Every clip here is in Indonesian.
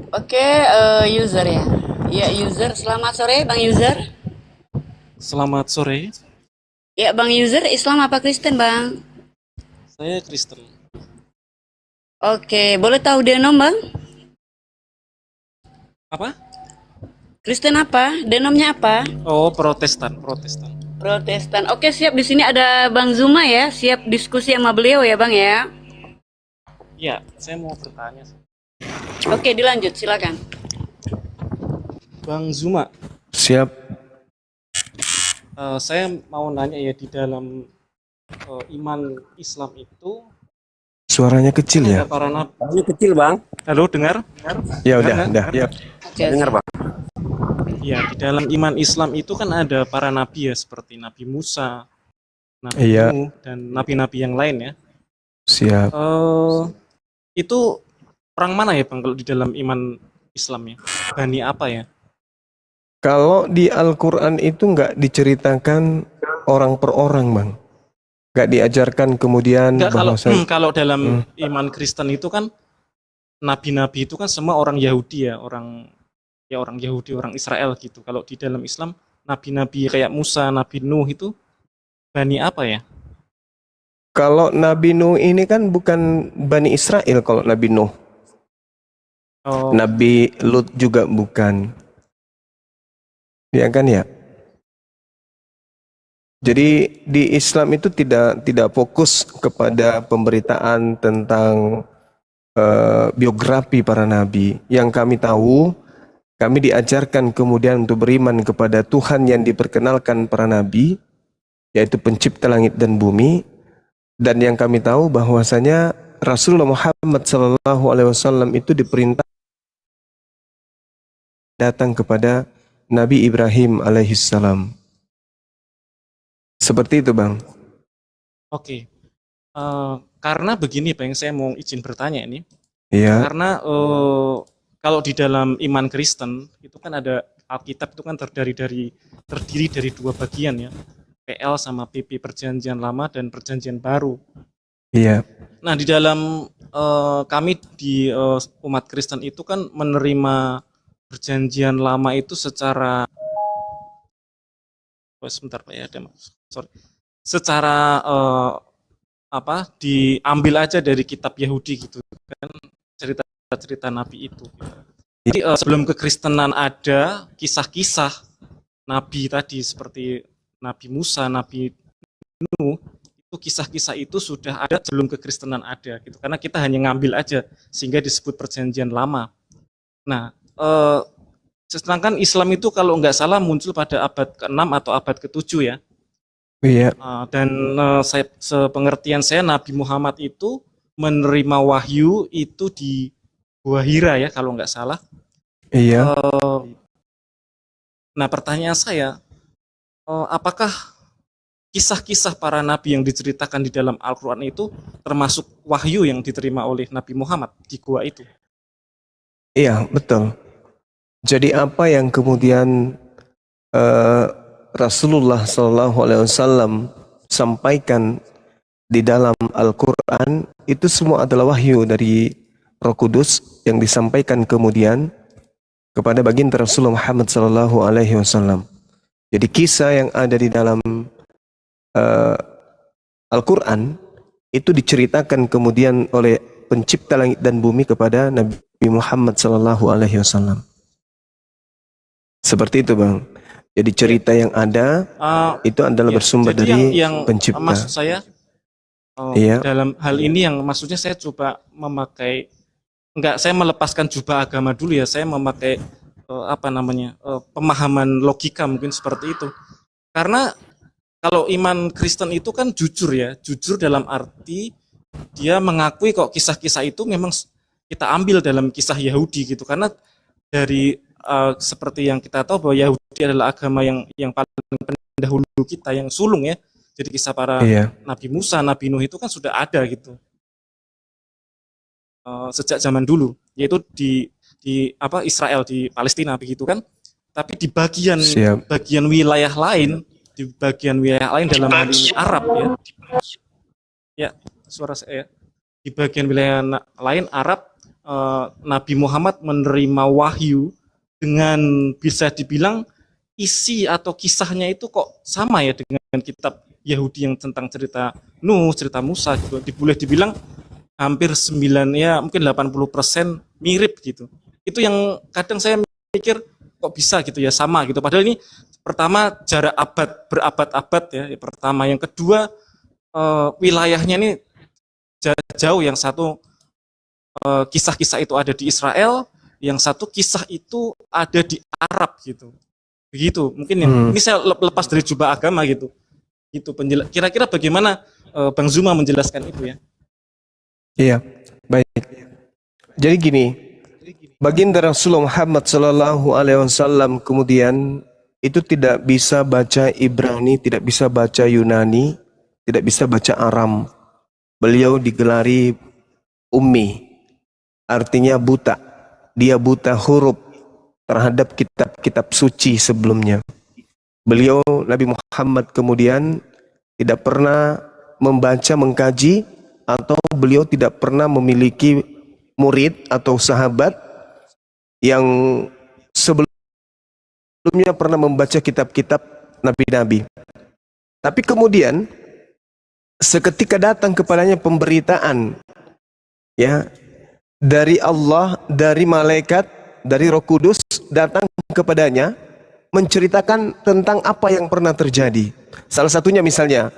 Oke, user ya. Ya, user. Selamat sore, Bang User. Selamat sore, Ya, Bang User, Islam apa Kristen, Bang? saya Kristen. Oke, boleh tahu denom, Bang? Apa? Kristen apa? Denomnya apa? Oh, Protestan, Protestan. Protestan. Oke, siap. Di sini ada Bang Zuma ya. Siap diskusi sama beliau ya, Bang ya. Ya, saya mau bertanya, Oke, dilanjut. Silakan. Bang Zuma. Siap. Saya mau nanya ya di dalam iman Islam itu Suaranya kan kecil ya? ada para nabi. Ini kecil bang, Halo, dengar? Ya Dengar udah, nggak? udah. Ya. Oke, oke. dengar bang. Ya, di dalam iman Islam itu kan ada para nabi ya seperti Nabi Musa, Nabi Iya, Nuh, dan nabi-nabi yang lain ya. siap. Eh, itu perang mana ya Bang kalau di dalam iman Islam ya? Bani apa ya? Kalau di Al-Quran itu nggak diceritakan orang per orang, Bang. Nggak diajarkan kemudian Enggak, kalau bahwasanya. kalau dalam Hmm. iman Kristen itu kan nabi-nabi itu kan semua orang Yahudi ya, orang Yahudi, orang Israel gitu. Kalau di dalam Islam nabi-nabi kayak Musa, Nabi Nuh itu Bani apa ya? Kalau Nabi Nuh ini kan bukan Bani Israel kalau Nabi Nuh. Oh, Nabi Lut juga bukan. Ya kan ya? Jadi di Islam itu tidak fokus kepada pemberitaan tentang biografi para nabi. Yang kami tahu, kami diajarkan kemudian untuk beriman kepada Tuhan yang diperkenalkan para nabi, yaitu pencipta langit dan bumi. Dan yang kami tahu bahwasanya Rasulullah Muhammad SAW itu diperintah datang kepada Nabi Ibrahim alaihissalam. Seperti itu, Bang. oke. Karena begini, Bang, saya mau izin bertanya ini. Iya, Karena kalau di dalam iman Kristen itu kan ada Alkitab itu kan terdiri dari dua bagian ya. PL sama PP, Perjanjian Lama dan Perjanjian Baru. iya, Nah, di dalam kami di umat Kristen itu kan menerima Perjanjian Lama itu secara sebentar Pak ya, ada Mas. Sorry. Secara apa? Diambil aja dari kitab Yahudi gitu kan, cerita-cerita nabi itu. Jadi sebelum kekristenan ada kisah-kisah nabi tadi seperti Nabi Musa, Nabi Nuh, itu kisah-kisah itu sudah ada sebelum kekristenan ada gitu. Karena kita hanya ngambil aja sehingga disebut perjanjian lama. Nah, sedangkan Islam itu kalau nggak salah muncul pada abad ke-6 atau abad ke-7 ya. iya, Dan sepengertian saya Nabi Muhammad itu menerima wahyu itu di Gua Hira ya kalau nggak salah. iya. Nah, pertanyaan saya, apakah kisah-kisah para nabi yang diceritakan di dalam Al-Quran itu termasuk wahyu yang diterima oleh Nabi Muhammad di gua itu? Iya, betul. Jadi apa yang kemudian eh, Rasulullah SAW sampaikan di dalam Al-Quran itu semua adalah wahyu dari Roh Kudus yang disampaikan kemudian kepada baginda Rasulullah Muhammad SAW. Jadi kisah yang ada di dalam eh, Al-Quran itu diceritakan kemudian oleh pencipta langit dan bumi kepada Nabi Muhammad SAW. Seperti itu, Bang. Jadi cerita yang ada itu adalah Ya, bersumber jadi dari yang pencipta. maksud saya Iya, dalam hal ini yang maksudnya saya coba memakai, enggak, saya melepaskan jubah agama dulu ya, saya memakai apa namanya, pemahaman logika mungkin seperti itu. Karena kalau iman Kristen itu kan jujur ya, jujur dalam arti dia mengakui kok kisah-kisah itu memang kita ambil dalam kisah Yahudi gitu. Karena dari seperti yang kita tahu bahwa Yahudi adalah agama yang paling pendahulu kita, yang sulung ya. Jadi kisah para iya, Nabi Musa, Nabi Nuh itu kan sudah ada gitu sejak zaman dulu, yaitu di apa Israel di Palestina begitu kan. Tapi di bagian siap. bagian wilayah lain, di bagian wilayah lain dalam hal ini Arab ya, ya suara saya ya. Di bagian wilayah lain Arab Nabi Muhammad menerima wahyu dengan bisa dibilang isi atau kisahnya itu kok sama ya dengan kitab Yahudi yang tentang cerita Nuh, cerita Musa gitu. Boleh dibilang hampir 9 ya mungkin 80% mirip gitu. Itu yang kadang saya mikir kok bisa gitu ya sama gitu. Padahal ini pertama jarak berabad-abad ya, pertama. Yang kedua wilayahnya ini jauh, yang satu kisah-kisah itu ada di Israel, yang satu kisah itu ada di Arab gitu. Begitu. Mungkin ini saya lepas dari jubah agama gitu. Gitu kira-kira bagaimana Bang Zuma menjelaskan itu ya? Iya, baik. Jadi gini, baginda Rasulullah Muhammad Sallallahu Alaihi Wasallam kemudian itu tidak bisa baca Ibrani, tidak bisa baca Yunani, tidak bisa baca Aram. Beliau digelari ummi, artinya buta. Dia buta huruf terhadap kitab-kitab suci sebelumnya. Beliau Nabi Muhammad kemudian tidak pernah membaca, mengkaji, atau beliau tidak pernah memiliki murid atau sahabat yang sebelumnya pernah membaca kitab-kitab nabi-nabi. Tapi kemudian seketika datang kepadanya pemberitaan ya dari Allah, dari malaikat, dari Roh Kudus datang kepadanya menceritakan tentang apa yang pernah terjadi. Salah satunya misalnya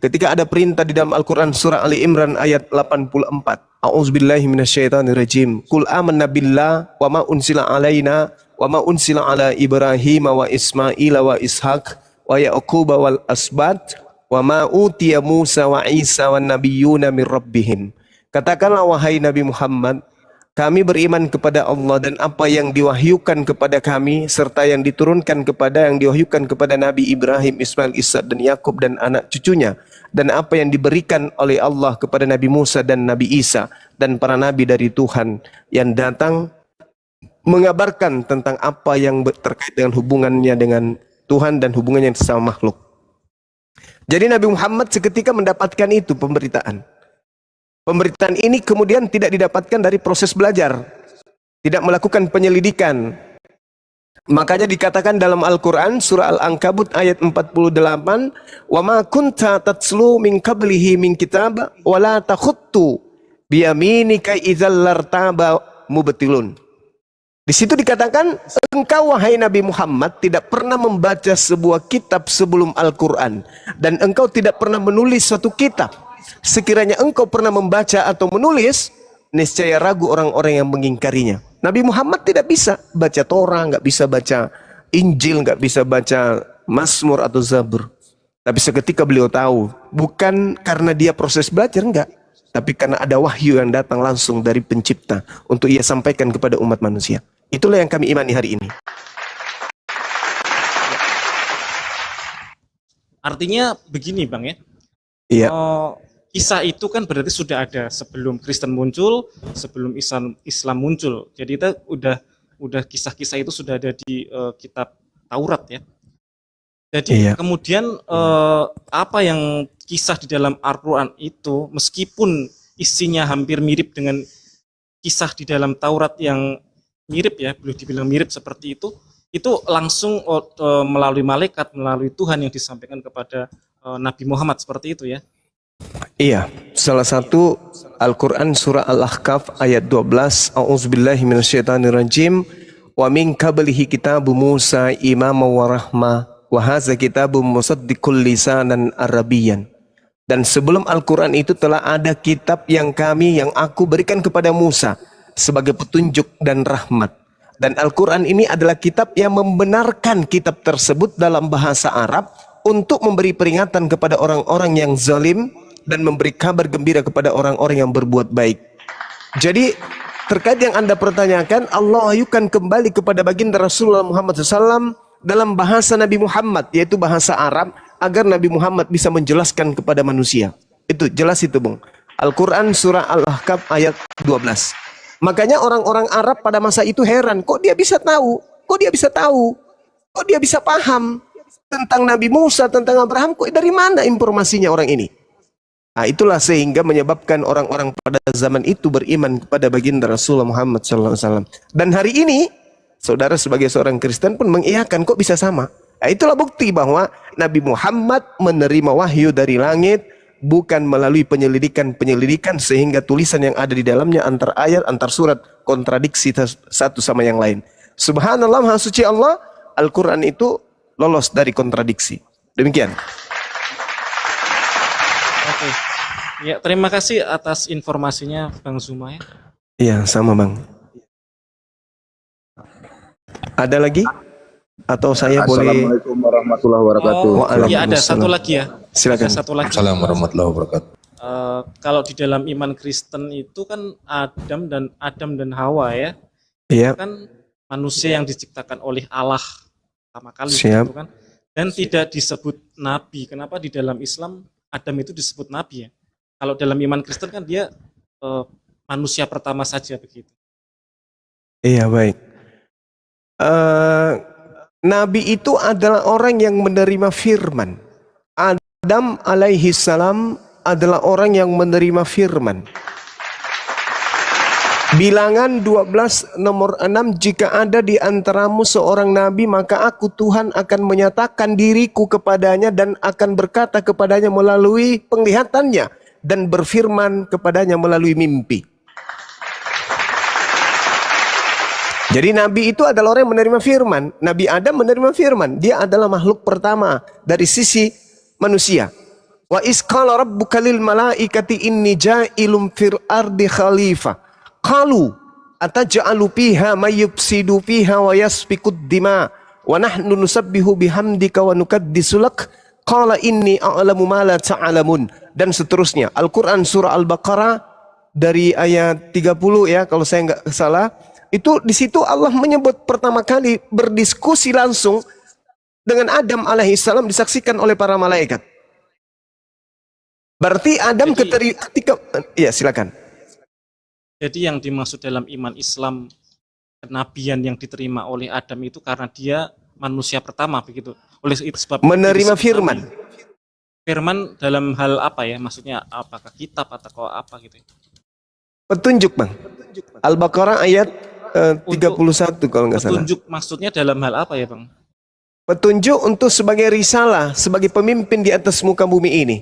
ketika ada perintah di dalam Al-Quran surah Ali Imran ayat 84. A'udzubillahi minasyaitonirrajim. Qul amanna billah wa ma unsila alaina wa ma unsila ala Ibrahim wa Ismail wa Ishaq wa Yaqub wal asbat wa ma utiya Musa wa Isa wan nabiyyuna min rabbihim. Katakanlah wahai Nabi Muhammad, kami beriman kepada Allah dan apa yang diwahyukan kepada kami serta yang diturunkan yang diwahyukan kepada Nabi Ibrahim, Ismail, Ishak dan Yakub dan anak cucunya, dan apa yang diberikan oleh Allah kepada Nabi Musa dan Nabi Isa dan para nabi dari Tuhan yang datang mengabarkan tentang apa yang terkait dengan hubungannya dengan Tuhan dan hubungannya sama makhluk. Jadi Nabi Muhammad seketika mendapatkan itu pemberitaan. Pemberitaan ini kemudian tidak didapatkan dari proses belajar, tidak melakukan penyelidikan. Makanya dikatakan dalam Al-Quran surah Al-Ankabut ayat 48, wa ma kunta tatslu min qablihi min kitab wa la takhuttu bi yaminika idzal lartaba mubtilun. Di situ dikatakan engkau wahai Nabi Muhammad tidak pernah membaca sebuah kitab sebelum Al-Quran dan engkau tidak pernah menulis suatu kitab. Sekiranya engkau pernah membaca atau menulis, niscaya ragu orang-orang yang mengingkarinya. Nabi Muhammad tidak bisa baca Torah, nggak bisa baca Injil, nggak bisa baca Mazmur atau Zabur. Tapi seketika beliau tahu, bukan karena dia proses belajar, enggak. Tapi karena ada wahyu yang datang langsung dari pencipta untuk ia sampaikan kepada umat manusia. Itulah yang kami imani hari ini. Artinya begini Bang ya. Iya. Kisah itu kan berarti sudah ada sebelum Kristen muncul, sebelum Islam muncul. Jadi itu udah kisah-kisah itu sudah ada di kitab Taurat ya. Jadi kemudian apa yang kisah di dalam Al-Quran itu meskipun isinya hampir mirip dengan kisah di dalam Taurat yang mirip ya, boleh dibilang mirip seperti itu langsung melalui malaikat, melalui Tuhan yang disampaikan kepada Nabi Muhammad seperti itu ya. Iya, salah satu Al-Quran surah Al-Ahqaf ayat 12. A'udzubillahi minasyaitonirrajim. Wa min qablihi kitabu Musa imama wa rahmah wa hadza kitabun musaddiqul lisanan arabiyyan. Dan sebelum Al-Quran itu telah ada kitab yang aku berikan kepada Musa sebagai petunjuk dan rahmat. Dan Al-Quran ini adalah kitab yang membenarkan kitab tersebut dalam bahasa Arab untuk memberi peringatan kepada orang-orang yang zalim dan memberi kabar gembira kepada orang-orang yang berbuat baik. Jadi terkait yang Anda pertanyakan, Allah wahyukan kembali kepada baginda Rasulullah Muhammad SAW dalam bahasa Nabi Muhammad, yaitu bahasa Arab, agar Nabi Muhammad bisa menjelaskan kepada manusia. Itu jelas itu Bung. Al-Quran surah Al-Ahqaf ayat 12. Makanya orang-orang Arab pada masa itu heran, kok dia bisa tahu, kok dia bisa tahu, kok dia bisa paham tentang Nabi Musa, tentang Abraham, kok dari mana informasinya orang ini? Nah, itulah sehingga menyebabkan orang-orang pada zaman itu beriman kepada baginda Rasulullah Muhammad SAW. Dan hari ini, saudara sebagai seorang Kristen pun mengiyakan, kok bisa sama? Nah, itulah bukti bahwa Nabi Muhammad menerima wahyu dari langit, bukan melalui penyelidikan sehingga tulisan yang ada di dalamnya antar ayat, antar surat kontradiksi satu sama yang lain. Subhanallah, Maha Suci Allah, Al-Quran itu lolos dari kontradiksi. Demikian. Oke. Ya, terima kasih atas informasinya Bang Zuma ya. Iya, sama Bang. Ada lagi? Atau saya boleh? Assalamualaikum warahmatullahi wabarakatuh. Oh, iya ada satu lagi ya. Silakan. Ada satu lagi. Assalamualaikum warahmatullahi wabarakatuh. Kalau di dalam iman Kristen itu kan Adam dan Hawa ya. Iya. Kan manusia yang diciptakan oleh Allah pertama kali Siap. gitu kan. Dan tidak disebut nabi. Kenapa di dalam Islam Adam itu disebut nabi ya? Kalau dalam iman Kristen kan dia manusia pertama saja begitu. Iya, baik. Nabi itu adalah orang yang menerima firman. Adam alaihi salam adalah orang yang menerima firman. Bilangan 12 nomor 6, jika ada di antaramu seorang nabi, maka aku Tuhan akan menyatakan diriku kepadanya dan akan berkata kepadanya melalui penglihatannya dan berfirman kepadanya melalui mimpi. Jadi Nabi itu adalah orang yang menerima firman. Nabi Adam menerima firman. Dia adalah makhluk pertama dari sisi manusia. Wa isqala rabbuka lil malaikati inni ja'ilum fil ardi khalifah. Qalu ataj'alu fiha may yufsidu fiha wa yasfikud dima wa nahnu nusabbihu bihamdika wa nukaddisu lak. Qala inni a'lamu ma la ta'lamun, dan seterusnya. Al-Qur'an surah Al-Baqarah dari ayat 30 ya kalau saya enggak salah. Itu di situ Allah menyebut pertama kali berdiskusi langsung dengan Adam alaihissalam disaksikan oleh para malaikat. Berarti Adam ketika ya silakan. Jadi yang dimaksud dalam iman Islam kenabian yang diterima oleh Adam itu karena dia manusia pertama begitu. Oleh itu sebab Menerima firman. Firman dalam hal apa ya? Maksudnya apakah kitab atau apa gitu? Petunjuk, Bang. Al-Baqarah ayat 31 kalau nggak salah. Petunjuk maksudnya dalam hal apa ya, Bang? Petunjuk untuk sebagai risalah, sebagai pemimpin di atas muka bumi ini.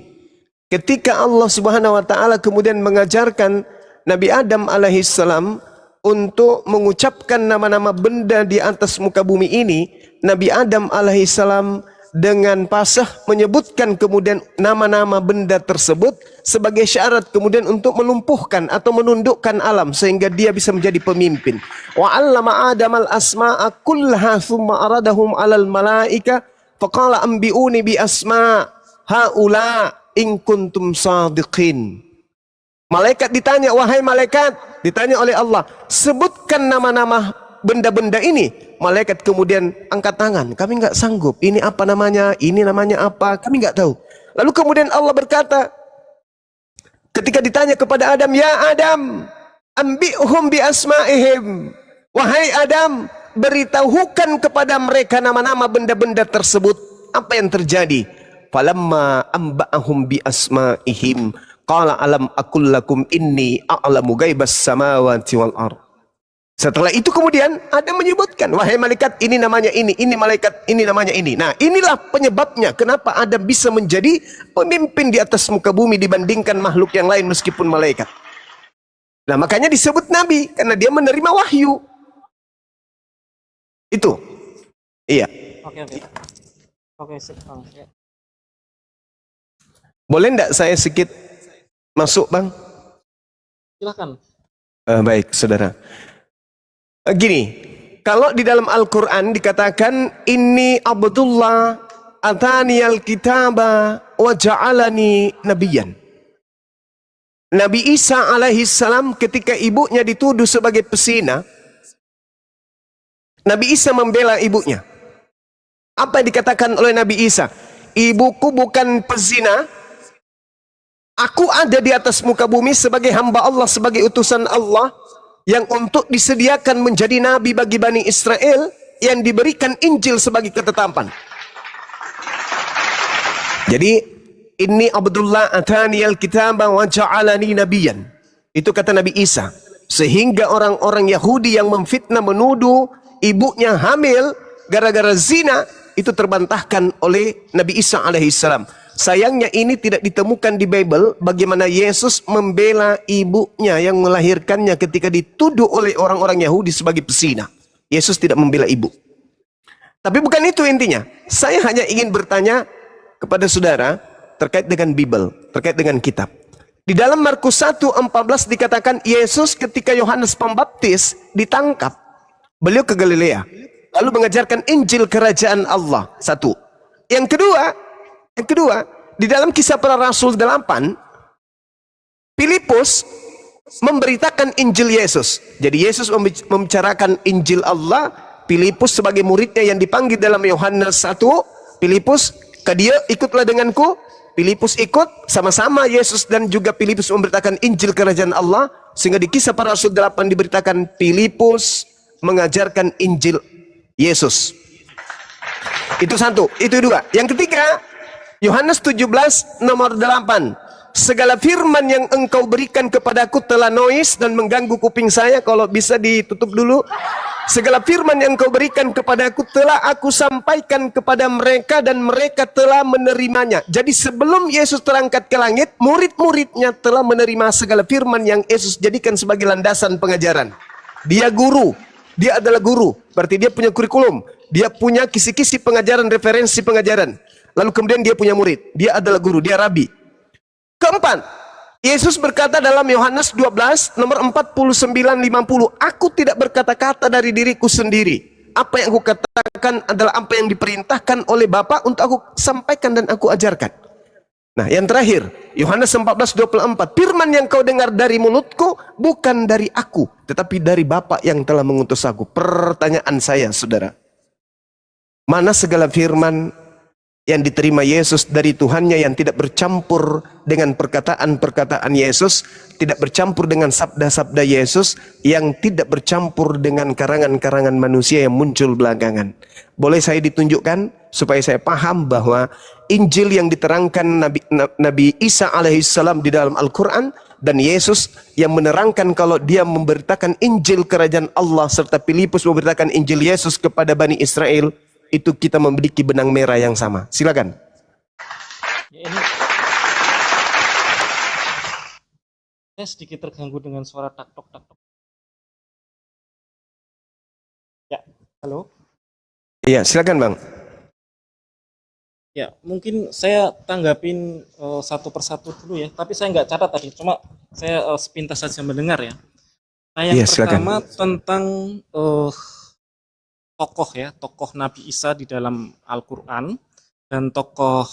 Ketika Allah Subhanahu wa taala kemudian mengajarkan Nabi Adam alaihissalam untuk mengucapkan nama-nama benda di atas muka bumi ini, Nabi Adam alaihissalam dengan fasih menyebutkan kemudian nama-nama benda tersebut sebagai syarat kemudian untuk melumpuhkan atau menundukkan alam sehingga dia bisa menjadi pemimpin. Wa 'allama Adam al-asma'a kullaha thumma aradahum 'alal malaika faqala anbi'uni bi asma' haula in kuntum shadiqin. Malaikat ditanya, wahai malaikat, ditanya oleh Allah, sebutkan nama-nama benda-benda ini. Malaikat kemudian angkat tangan, kami nggak sanggup. Ini apa namanya? Ini namanya apa? Kami nggak tahu. Lalu kemudian Allah berkata, ketika ditanya kepada Adam, ya Adam, ambi'hum bi asma'ihim. Wahai Adam, beritahukan kepada mereka nama-nama benda-benda tersebut. Apa yang terjadi? Falamma amba'ahum bi asma'ihim, qala alam aqul lakum inni a'lamu ghaibas samawati wal ardh. Setelah itu kemudian ada menyebutkan, wahai malaikat ini namanya ini malaikat ini namanya ini. Nah inilah penyebabnya kenapa Adam bisa menjadi pemimpin di atas muka bumi dibandingkan makhluk yang lain meskipun malaikat. Nah makanya disebut nabi karena dia menerima wahyu. Itu. Iya. Oke, Bang. Ya. Boleh enggak saya sedikit masuk, Bang? Silakan. Baik, saudara. Gini, kalau di dalam Al-Quran dikatakan ini Abdullah ataniyal kitaba wa ja'alani nabiyan. Nabi Isa alaihissalam ketika ibunya dituduh sebagai pesina, Nabi Isa membela ibunya. Apa yang dikatakan oleh Nabi Isa? Ibuku bukan pezina, aku ada di atas muka bumi sebagai hamba Allah, sebagai utusan Allah yang untuk disediakan menjadi nabi bagi Bani Israel yang diberikan Injil sebagai ketetapan. Jadi Inni Abdullah ataniyal kitaba wa ja'alani nabiyan. Itu kata Nabi Isa. Sehingga orang-orang Yahudi yang memfitnah menuduh ibunya hamil gara-gara zina itu terbantahkan oleh Nabi Isa alaihissalam. Sayangnya ini tidak ditemukan di Bible bagaimana Yesus membela ibunya yang melahirkannya ketika dituduh oleh orang-orang Yahudi sebagai pezina. Yesus tidak membela ibu. Tapi bukan itu intinya. Saya hanya ingin bertanya kepada saudara terkait dengan Bible, terkait dengan kitab. Di dalam Markus 1:14 dikatakan Yesus ketika Yohanes Pembaptis ditangkap, beliau ke Galilea lalu mengajarkan Injil kerajaan Allah. Satu. Yang kedua, di dalam Kisah Para Rasul 8, Filipus memberitakan Injil Yesus. Jadi Yesus membicarakan Injil Allah, Filipus sebagai muridnya yang dipanggil dalam Yohanes 1, Filipus, ke dia ikutlah denganku. Filipus ikut, sama-sama Yesus dan juga Filipus memberitakan Injil kerajaan Allah, sehingga di Kisah Para Rasul 8 diberitakan Filipus mengajarkan Injil Yesus. Itu satu, itu dua. Yang ketiga, Yohanes 17 nomor 8. Segala firman yang engkau berikan kepadaku telah noise dan mengganggu kuping saya. Kalau bisa ditutup dulu. Segala firman yang engkau berikan kepadaku telah aku sampaikan kepada mereka dan mereka telah menerimanya. Jadi sebelum Yesus terangkat ke langit, murid-muridnya telah menerima segala firman yang Yesus jadikan sebagai landasan pengajaran. Dia guru. Dia adalah guru. Berarti dia punya kurikulum. Dia punya kisi-kisi pengajaran, referensi pengajaran. Lalu kemudian dia punya murid. Dia adalah guru, dia rabi. Keempat, Yesus berkata dalam Yohanes 12 nomor 49-50, aku tidak berkata-kata dari diriku sendiri. Apa yang aku katakan adalah apa yang diperintahkan oleh Bapa untuk aku sampaikan dan aku ajarkan. Nah, yang terakhir, Yohanes 14:24, firman yang kau dengar dari mulutku bukan dari aku, tetapi dari Bapa yang telah mengutus aku. Pertanyaan saya, saudara, mana segala firman yang diterima Yesus dari Tuhannya yang tidak bercampur dengan perkataan-perkataan Yesus, tidak bercampur dengan sabda-sabda Yesus, yang tidak bercampur dengan karangan-karangan manusia yang muncul belakangan? Boleh saya ditunjukkan supaya saya paham bahwa Injil yang diterangkan Nabi Isa alaihissalam di dalam Al-Quran dan Yesus yang menerangkan kalau dia memberitakan Injil kerajaan Allah serta Filipus memberitakan Injil Yesus kepada Bani Israel, itu kita memiliki benang merah yang sama. Silakan. Ya, ini saya sedikit terganggu dengan suara tak tok tak tok. Ya, halo. Iya, silakan Bang. Ya, mungkin saya tanggapin satu persatu dulu ya. Tapi saya nggak catat tadi, cuma saya sepintas saja mendengar ya. Nah, yang Iya, pertama silakan. tentang tokoh Nabi Isa di dalam Al-Quran dan tokoh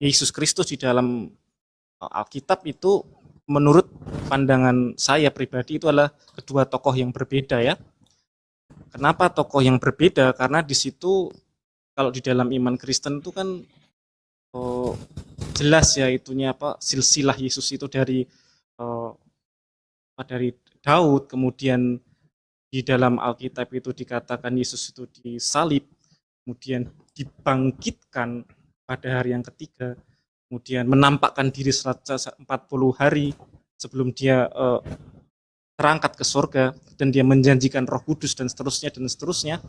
Yesus Kristus di dalam Alkitab itu menurut pandangan saya pribadi itu adalah kedua tokoh yang berbeda ya. Kenapa tokoh yang berbeda? Karena di situ kalau di dalam iman Kristen itu kan jelas ya itunya apa, silsilah Yesus itu dari Daud, kemudian di dalam Alkitab itu dikatakan Yesus itu disalib, kemudian dibangkitkan pada hari yang ketiga, kemudian menampakkan diri selama 40 hari sebelum dia terangkat ke surga, dan dia menjanjikan Roh Kudus dan seterusnya dan seterusnya.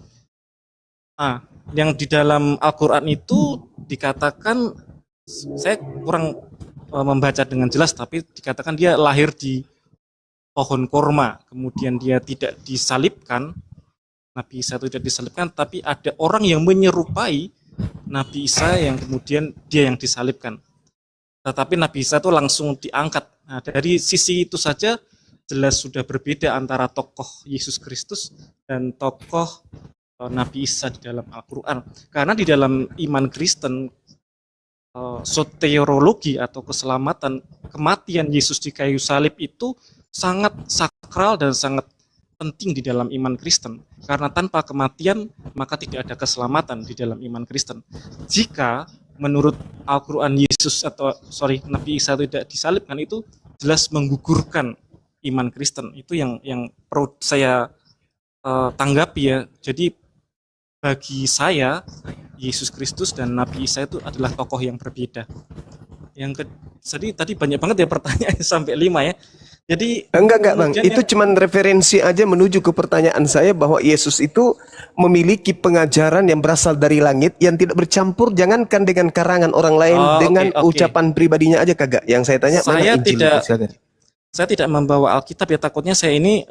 Nah, yang di dalam Al-Quran itu dikatakan, saya kurang membaca dengan jelas, tapi dikatakan dia lahir di pohon korma, kemudian dia tidak disalibkan, Nabi Isa itu tidak disalibkan, tapi ada orang yang menyerupai Nabi Isa yang kemudian dia yang disalibkan. Tetapi Nabi Isa itu langsung diangkat. Nah, dari sisi itu saja jelas sudah berbeda antara tokoh Yesus Kristus dan tokoh Nabi Isa di dalam Al-Quran. Karena di dalam iman Kristen, soteriologi atau keselamatan, kematian Yesus di kayu salib itu sangat sakral dan sangat penting di dalam iman Kristen. Karena tanpa kematian maka tidak ada keselamatan di dalam iman Kristen. Jika menurut Al-Quran Nabi Isa tidak disalibkan, itu jelas menggugurkan iman Kristen. Itu yang perlu saya tanggapi ya. Jadi bagi saya Yesus Kristus dan Nabi Isa itu adalah tokoh yang berbeda. Jadi tadi banyak banget ya pertanyaannya sampai 5 ya. Jadi Enggak Bang, kemudian itu cuman referensi aja menuju ke pertanyaan saya bahwa Yesus itu memiliki pengajaran yang berasal dari langit yang tidak bercampur, jangankan dengan karangan orang lain, dengan oke. ucapan pribadinya aja kagak. Yang saya tanya mana Saya Injil tidak- itu, silakan. saya tidak membawa Alkitab ya, takutnya saya ini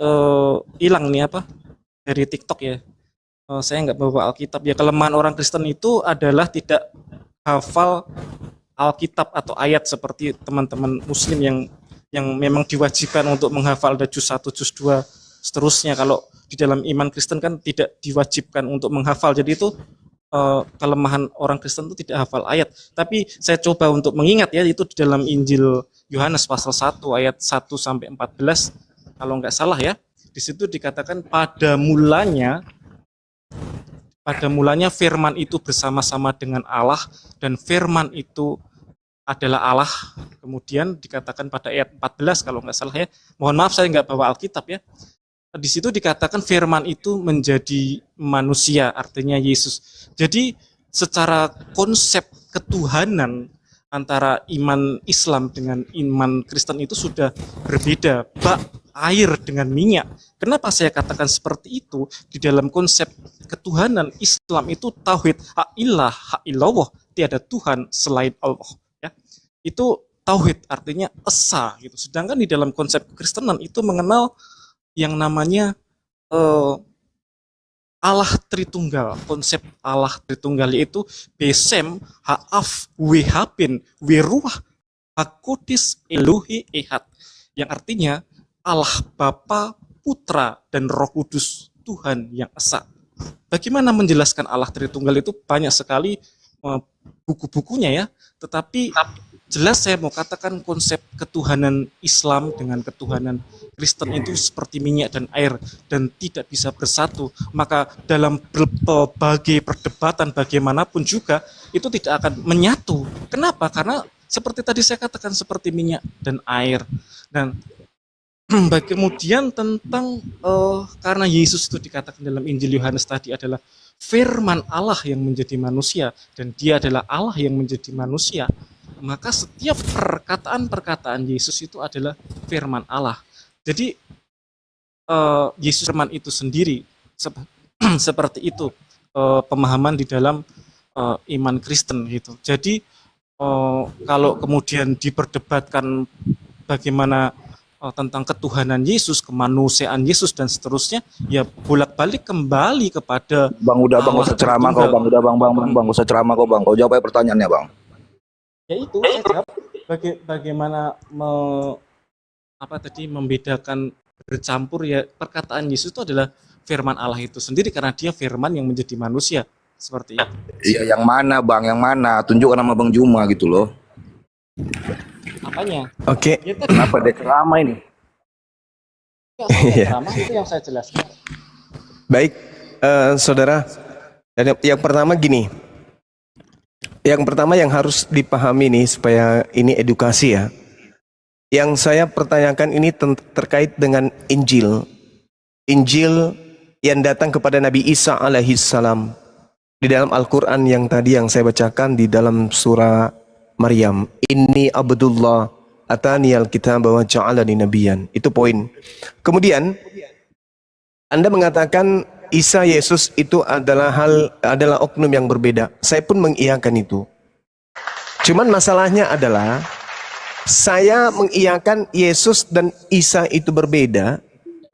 hilang nih apa dari TikTok ya. Saya nggak bawa Alkitab ya. Kelemahan orang Kristen itu adalah tidak hafal Alkitab atau ayat seperti teman-teman Muslim yang memang diwajibkan untuk menghafal ada juz 1, juz 2, seterusnya. Kalau di dalam iman Kristen kan tidak diwajibkan untuk menghafal. Jadi itu kelemahan orang Kristen itu tidak hafal ayat. Tapi saya coba untuk mengingat ya, itu di dalam Injil Yohanes pasal 1 ayat 1 sampai 14 kalau nggak salah ya. Di situ dikatakan pada mulanya firman itu bersama-sama dengan Allah dan firman itu adalah Allah. Kemudian dikatakan pada ayat 14 kalau nggak salah ya. Mohon maaf saya nggak bawa Alkitab ya. Di situ dikatakan firman itu menjadi manusia, artinya Yesus. Jadi secara konsep ketuhanan antara iman Islam dengan iman Kristen itu sudah berbeda. Air dengan minyak. Kenapa saya katakan seperti itu? Di dalam konsep ketuhanan Islam itu tauhid, ha'ilah, ha'illallah, tiada Tuhan selain Allah. Ya. Itu tauhid, artinya esa gitu. Sedangkan di dalam konsep Kristenan itu mengenal yang namanya Allah Tritunggal. Konsep Allah Tritunggal yaitu Besem, Ha'af, Wehapin, Weruah, Hakodis, Elohi, Ehad. Yang artinya Allah Bapa, Putra, dan Roh Kudus, Tuhan yang esa. Bagaimana menjelaskan Allah Tritunggal itu banyak sekali buku-bukunya ya. Tetapi jelas saya mau katakan konsep ketuhanan Islam dengan ketuhanan Kristen itu seperti minyak dan air dan tidak bisa bersatu. Maka dalam berbagai perdebatan bagaimanapun juga itu tidak akan menyatu. Kenapa? Karena seperti tadi saya katakan seperti minyak dan air. Dan kemudian tentang karena Yesus itu dikatakan dalam Injil Yohanes tadi adalah firman Allah yang menjadi manusia dan dia adalah Allah yang menjadi manusia, maka setiap perkataan-perkataan Yesus itu adalah firman Allah. Jadi Yesus firman itu sendiri seperti itu pemahaman di dalam iman Kristen gitu. Jadi kalau kemudian diperdebatkan bagaimana tentang ketuhanan Yesus, kemanusiaan Yesus dan seterusnya, ya bolak-balik kembali kepada Bang udah bang, Allah usah ceramah kau Tritunggal. bang, udah bang, usah ceramah kau bang, kau jawab aja pertanyaannya bang. Ya itu saya jawab bagaimana membedakan bercampur ya, perkataan Yesus itu adalah firman Allah itu sendiri karena dia firman yang menjadi manusia seperti itu. Iya yang mana bang, yang mana? Tunjukkan nama Bang Juma gitu loh. Apanya? Oke. Ya tadi Kenapa dia ceramah ini? ceramah itu yang saya jelaskan. Baik, saudara. Dan yang pertama gini. Yang pertama yang harus dipahami nih supaya ini edukasi ya. Yang saya pertanyakan ini terkait dengan Injil. Injil yang datang kepada Nabi Isa alaihissalam. Di dalam Al-Quran yang tadi yang saya bacakan di dalam surah Maryam. Inni Abdullah atani al-kitab wa ja'alani nabiyan. Itu poin. Kemudian Anda mengatakan Isa Yesus itu adalah oknum yang berbeda. Saya pun mengiyakan itu. Cuman masalahnya adalah saya mengiyakan Yesus dan Isa itu berbeda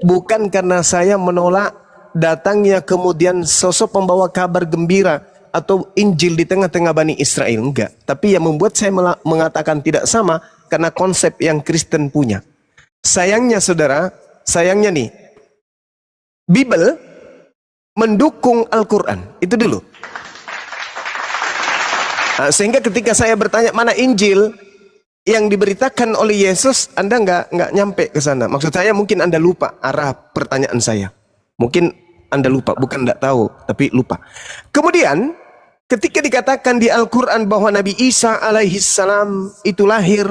bukan karena saya menolak datangnya kemudian sosok pembawa kabar gembira atau Injil di tengah-tengah Bani Israel, enggak. Tapi yang membuat saya mengatakan tidak sama karena konsep yang Kristen punya. Sayangnya saudara, sayangnya nih, Bible mendukung Al-Quran, itu dulu. Nah, sehingga ketika saya bertanya mana Injil yang diberitakan oleh Yesus, Anda nggak nyampe ke sana. Maksud saya mungkin Anda lupa arah pertanyaan saya. Mungkin Anda lupa, bukan nggak tahu, tapi lupa. Kemudian ketika dikatakan di Al-Quran bahwa Nabi Isa alaihissalam itu lahir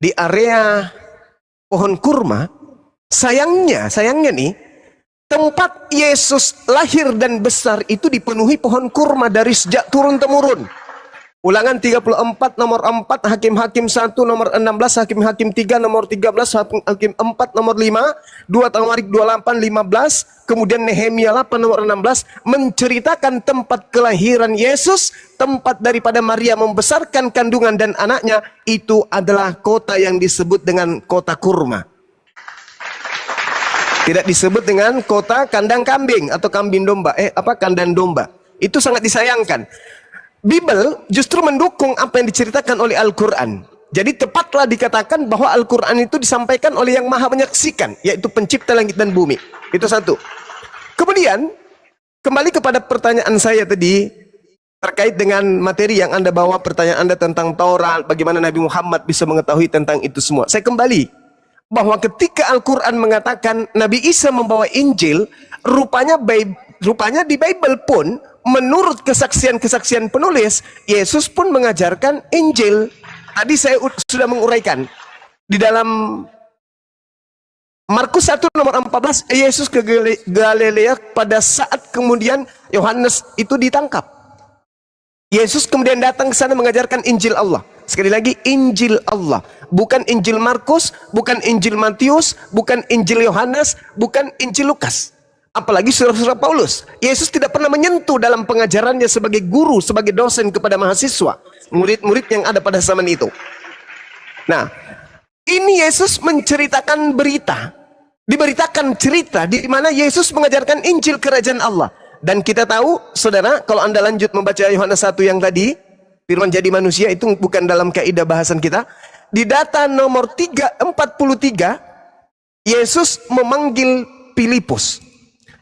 di area pohon kurma, sayangnya nih, tempat Yesus lahir dan besar itu dipenuhi pohon kurma dari sejak turun-temurun. Ulangan 34 nomor 4, Hakim-Hakim 1 nomor 16, Hakim-Hakim 3 nomor 13, Hakim 4 nomor 5, 2 Tawarik 28 15, kemudian Nehemia 8 nomor 16 menceritakan tempat kelahiran Yesus, tempat daripada Maria membesarkan kandungan dan anaknya, itu adalah kota yang disebut dengan kota kurma. Tidak disebut dengan kota kandang kambing atau kambing domba, kandang domba. Itu sangat disayangkan. Bible justru mendukung apa yang diceritakan oleh Al-Quran. Jadi tepatlah dikatakan bahwa Al-Quran itu disampaikan oleh yang maha menyaksikan, yaitu pencipta langit dan bumi. Itu satu. Kemudian, kembali kepada pertanyaan saya tadi, terkait dengan materi yang Anda bawa, pertanyaan Anda tentang Taurat, bagaimana Nabi Muhammad bisa mengetahui tentang itu semua. Saya kembali, bahwa ketika Al-Quran mengatakan Nabi Isa membawa Injil, rupanya di Bible pun, menurut kesaksian-kesaksian penulis, Yesus pun mengajarkan Injil. Tadi saya sudah menguraikan. Di dalam Markus 1 nomor 14, Yesus ke Galilea pada saat kemudian Yohanes itu ditangkap. Yesus kemudian datang ke sana mengajarkan Injil Allah. Sekali lagi, Injil Allah. Bukan Injil Markus, bukan Injil Matius, bukan Injil Yohanes, bukan Injil Lukas. Apalagi surat-surat Paulus. Yesus tidak pernah menyentuh dalam pengajarannya sebagai guru, sebagai dosen kepada mahasiswa, murid-murid yang ada pada zaman itu. Nah, ini Yesus menceritakan berita. Diberitakan cerita di mana Yesus mengajarkan Injil kerajaan Allah. Dan kita tahu, saudara, kalau Anda lanjut membaca Yohanes 1 yang tadi, firman jadi manusia, itu bukan dalam kaidah bahasan kita. Di data nomor 43, Yesus memanggil Filipus.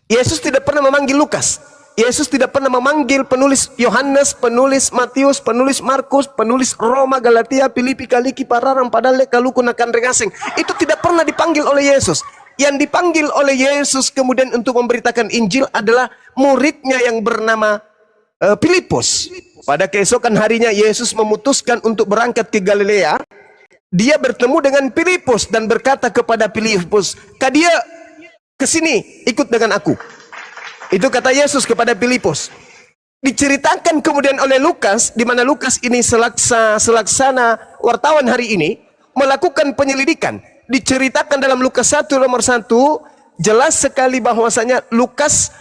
Yesus tidak pernah memanggil Lukas. Yesus tidak pernah memanggil penulis Yohanes, penulis Matius, penulis Markus, penulis Roma, Galatia, Filipi, Kaliki, Pararam, Padale, Kaluku, Nakan, Regaseng. Itu tidak pernah dipanggil oleh Yesus. Yang dipanggil oleh Yesus kemudian untuk memberitakan Injil adalah muridnya yang bernama Filipus. Pada keesokan harinya Yesus memutuskan untuk berangkat ke Galilea. Dia bertemu dengan Filipus dan berkata kepada Filipus, "Kadia, kesini, ikut dengan aku." Itu kata Yesus kepada Filipus. Diceritakan kemudian oleh Lukas, di mana Lukas ini selaksana wartawan hari ini, melakukan penyelidikan. Diceritakan dalam Lukas 1 nomor 1, jelas sekali bahwasanya Lukas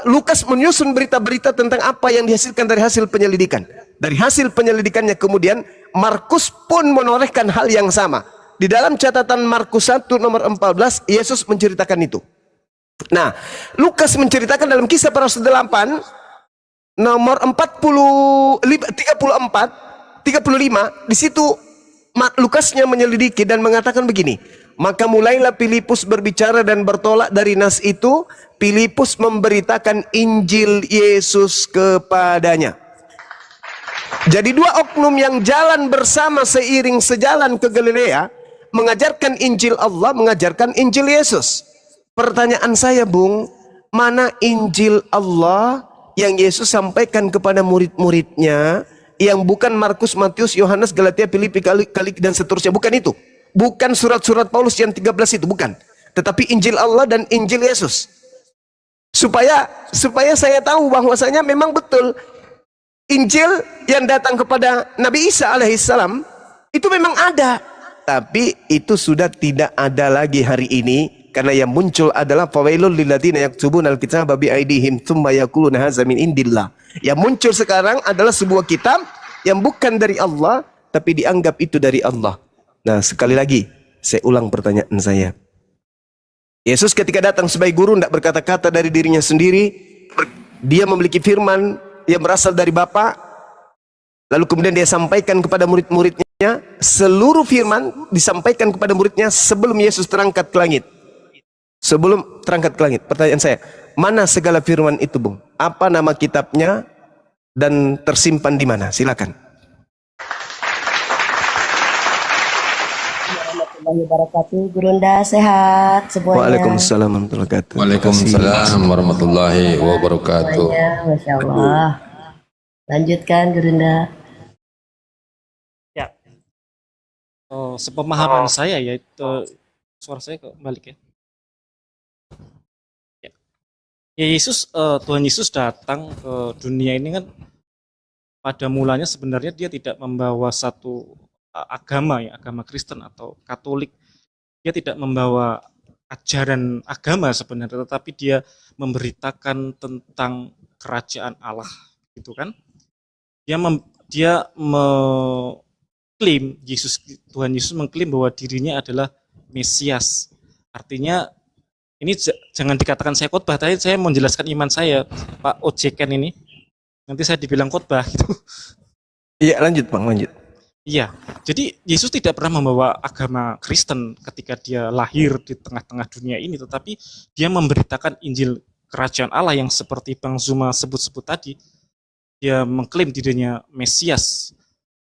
Lukas menyusun berita-berita tentang apa yang dihasilkan dari hasil penyelidikan. Dari hasil penyelidikannya kemudian Markus pun menorehkan hal yang sama. Di dalam catatan Markus 1 nomor 14, Yesus menceritakan itu. Nah, Lukas menceritakan dalam Kisah Para Rasul 8 nomor 35, di situ Lukasnya menyelidiki dan mengatakan begini, maka mulailah Filipus berbicara dan bertolak dari nas itu, Filipus memberitakan Injil Yesus kepadanya. Jadi dua oknum yang jalan bersama seiring sejalan ke Galilea, mengajarkan Injil Allah, mengajarkan Injil Yesus. Pertanyaan saya, Bung, mana Injil Allah yang Yesus sampaikan kepada murid-muridnya, yang bukan Markus, Matius, Yohanes, Galatia, Filipi, Kaliki, dan seterusnya? Bukan itu. Bukan surat-surat Paulus yang 13 itu, bukan. Tetapi Injil Allah dan Injil Yesus. Supaya saya tahu bahwasanya memang betul Injil yang datang kepada Nabi Isa alaihissalam itu memang ada. Tapi itu sudah tidak ada lagi hari ini, karena yang muncul adalah fawailul lilladzina yaktubuna alkitaba biaidihim tsumma yaquluna hadza min indillah. Yang muncul sekarang adalah sebuah kitab yang bukan dari Allah tapi dianggap itu dari Allah. Nah, sekali lagi saya ulang pertanyaan saya. Yesus ketika datang sebagai guru tidak berkata-kata dari dirinya sendiri. Dia memiliki firman yang berasal dari Bapa. Lalu kemudian dia sampaikan kepada murid-muridnya. Seluruh firman disampaikan kepada muridnya sebelum Yesus terangkat ke langit. Sebelum terangkat ke langit. Pertanyaan saya, mana segala firman itu, Bung? Apa nama kitabnya dan tersimpan di mana? Silakan. Warahmatullahi wabarakatuh. Gurunda sehat semuanya. Waalaikumsalam warahmatullahi wabarakatuh. Waalaikumsalam warahmatullahi wabarakatuh. Semuanya, Masya Allah. Lanjutkan, Gurunda. Ya. Sepemahaman saya yaitu suara saya kok balik ya. Ya Tuhan Yesus datang ke dunia ini kan pada mulanya sebenarnya dia tidak membawa satu agama ya, agama Kristen atau Katolik. Dia tidak membawa ajaran agama sebenarnya, tetapi dia memberitakan tentang kerajaan Allah, gitu kan? Dia mengklaim Tuhan Yesus mengklaim bahwa dirinya adalah Mesias. Artinya ini jangan dikatakan saya khotbah, tapi saya menjelaskan iman saya, Pak Ojekan ini. Nanti saya dibilang khotbah gitu. Iya, lanjut Bang, lanjut. Iya, jadi Yesus tidak pernah membawa agama Kristen ketika dia lahir di tengah-tengah dunia ini, tetapi dia memberitakan Injil Kerajaan Allah yang seperti Bang Zuma sebut-sebut tadi. Dia mengklaim dirinya Mesias.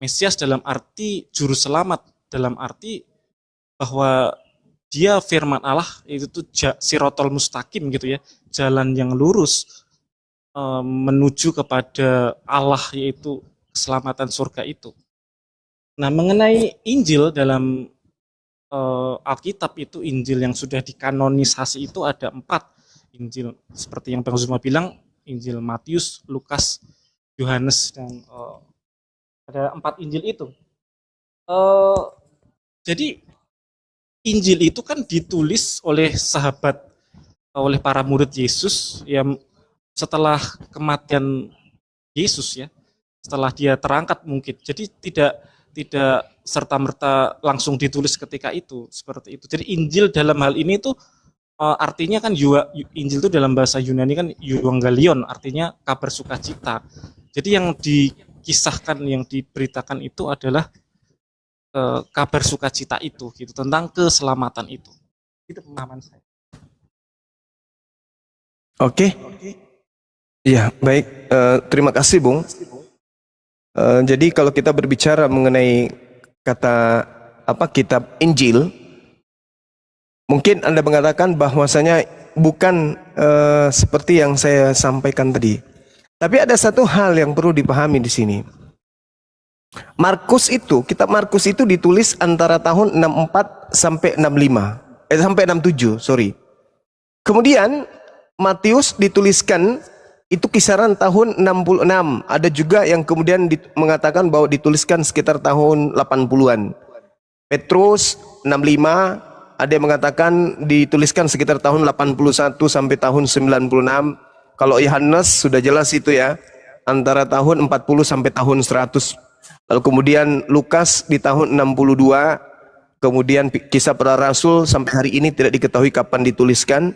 Mesias dalam arti juru selamat, dalam arti bahwa dia firman Allah, itu tuh sirotol mustaqim gitu ya, jalan yang lurus menuju kepada Allah, yaitu keselamatan surga itu. Nah, mengenai Injil dalam Alkitab itu, Injil yang sudah dikanonisasi itu ada 4 Injil, seperti yang Bang Zuma bilang, Injil Matius, Lukas, Yohanes, dan ada 4 Injil itu. Jadi Injil itu kan ditulis oleh para murid Yesus yang setelah kematian Yesus ya, setelah dia terangkat mungkin. Jadi tidak serta-merta langsung ditulis ketika itu, seperti itu. Jadi Injil dalam hal ini tuh artinya kan Injil itu dalam bahasa Yunani kan euangelion, artinya kabar sukacita. Jadi yang dikisahkan, yang diberitakan itu adalah kabar sukacita itu, gitu, tentang keselamatan itu. Itu pemahaman saya. Oke. Iya, baik. Terima kasih, Bung. Jadi kalau kita berbicara mengenai kata kitab Injil, mungkin Anda mengatakan bahwasanya bukan seperti yang saya sampaikan tadi. Tapi ada satu hal yang perlu dipahami di sini. Kitab Markus itu ditulis antara tahun 64 sampai 67, sorry. Kemudian Matius dituliskan itu kisaran tahun 66. Ada juga yang kemudian mengatakan bahwa dituliskan sekitar tahun 80-an. Petrus 65, ada yang mengatakan dituliskan sekitar tahun 81 sampai tahun 96. Kalau Yohanes sudah jelas itu ya, antara tahun 40 sampai tahun 100. Lalu kemudian Lukas di tahun 62, kemudian Kisah Para Rasul sampai hari ini tidak diketahui kapan dituliskan.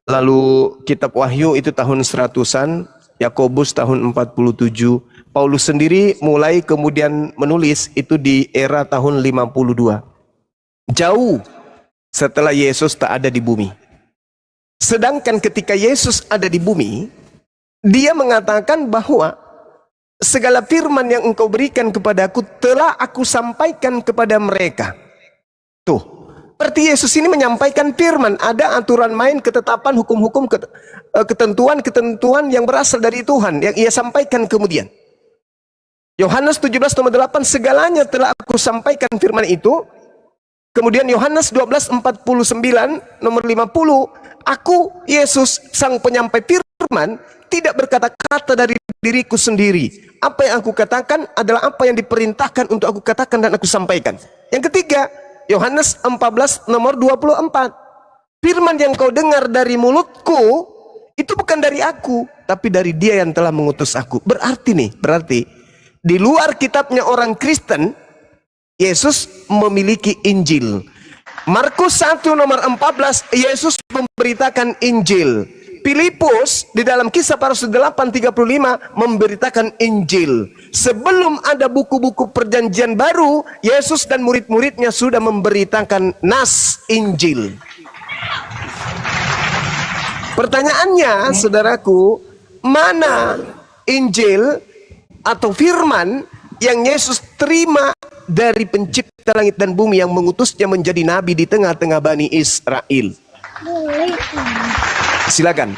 Lalu kitab Wahyu itu tahun 100-an, Yakobus tahun 47. Paulus sendiri mulai kemudian menulis itu di era tahun 52. Jauh setelah Yesus tak ada di bumi. Sedangkan ketika Yesus ada di bumi, dia mengatakan bahwa segala firman yang engkau berikan kepadaku telah aku sampaikan kepada mereka. Tuh, berarti Yesus ini menyampaikan firman. Ada aturan main, ketetapan, hukum-hukum, ketentuan-ketentuan yang berasal dari Tuhan yang ia sampaikan kemudian. Yohanes 17:8, segalanya telah aku sampaikan firman itu. Kemudian Yohanes 12:49 nomor 50, aku Yesus sang penyampai firman tidak berkata-kata dari diriku sendiri. Apa yang aku katakan adalah apa yang diperintahkan untuk aku katakan dan aku sampaikan. Yang ketiga, Yohanes 14 nomor 24. Firman yang kau dengar dari mulutku itu bukan dari aku, tapi dari Dia yang telah mengutus aku. Berarti di luar kitabnya orang Kristen, Yesus memiliki Injil. Markus 1 nomor 14, Yesus memberitakan Injil. Filipus di dalam Kisah Para Rasul 8:35 memberitakan Injil. Sebelum ada buku-buku perjanjian baru, Yesus dan murid-muridnya sudah memberitakan nas Injil. Pertanyaannya, saudaraku, mana Injil atau firman yang Yesus terima dari pencipta langit dan bumi yang mengutusnya menjadi nabi di tengah-tengah Bani Israel? Silakan.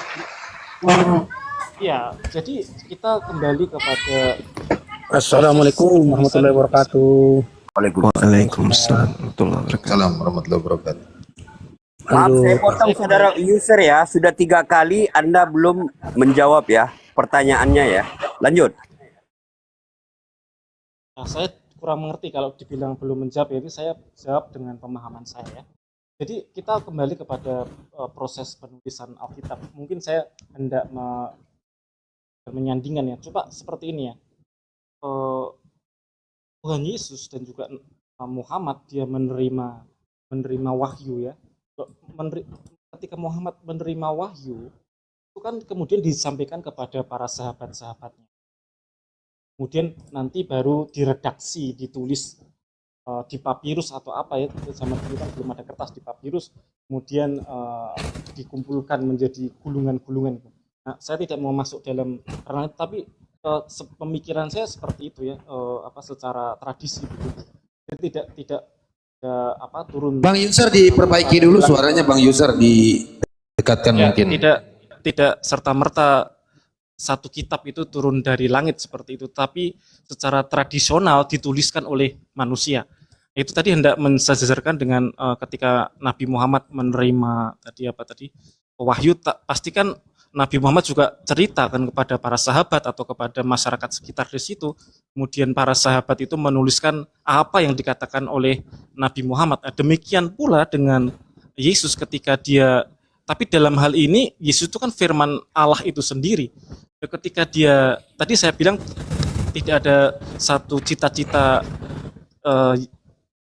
Ya, jadi kita kembali kepada Assalamualaikum warahmatullahi wabarakatuh. Waalaikumsalam warahmatullahi wabarakatuh. Assalamualaikum warahmatullahi wabarakatuh. Maaf, saya Lanjut. potong saudara user ya. Sudah 3 kali Anda belum menjawab ya pertanyaannya ya. Lanjut. Nah, saya kurang mengerti kalau dibilang belum menjawab, jadi saya jawab dengan pemahaman saya ya. Jadi kita kembali kepada proses penulisan Alkitab. Mungkin saya hendak menyandingkan ya. Coba seperti ini ya. Eh, Tuhan Yesus dan juga Muhammad dia menerima wahyu ya. Ketika Muhammad menerima wahyu itu kan kemudian disampaikan kepada para sahabat-sahabatnya. Kemudian nanti baru diredaksi, ditulis di papirus atau apa ya, zaman dulu kan belum ada kertas, di papirus, kemudian dikumpulkan menjadi gulungan-gulungan. Nah, saya tidak mau masuk dalam ranah, tapi pemikiran saya seperti itu ya, secara tradisi gitu. Jadi tidak turun. Bang Yusar diperbaiki dulu suaranya, Bang Yusar didekatkan Ya, mungkin. tidak serta-merta satu kitab itu turun dari langit seperti itu, tapi secara tradisional dituliskan oleh manusia. Itu tadi hendak mensejajarkan dengan ketika Nabi Muhammad menerima wahyu, pastikan Nabi Muhammad juga ceritakan kepada para sahabat atau kepada masyarakat sekitar di situ. Kemudian para sahabat itu menuliskan apa yang dikatakan oleh Nabi Muhammad. Demikian pula dengan Yesus ketika dia, tapi dalam hal ini Yesus itu kan firman Allah itu sendiri. Ketika dia, tadi saya bilang tidak ada satu cita-cita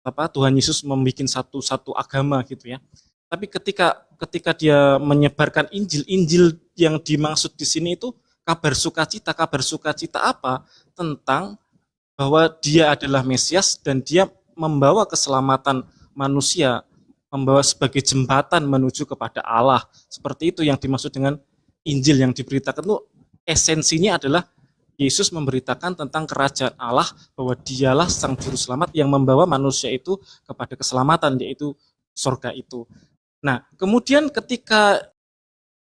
Tuhan Yesus membuat satu agama gitu ya. Tapi ketika dia menyebarkan Injil yang dimaksud di sini itu kabar sukacita apa? Tentang bahwa dia adalah Mesias dan dia membawa keselamatan manusia, membawa sebagai jembatan menuju kepada Allah. Seperti itu yang dimaksud dengan Injil yang diberitakan itu. Esensinya adalah Yesus memberitakan tentang kerajaan Allah, bahwa dialah sang juru selamat yang membawa manusia itu kepada keselamatan, yaitu surga itu. Nah, kemudian ketika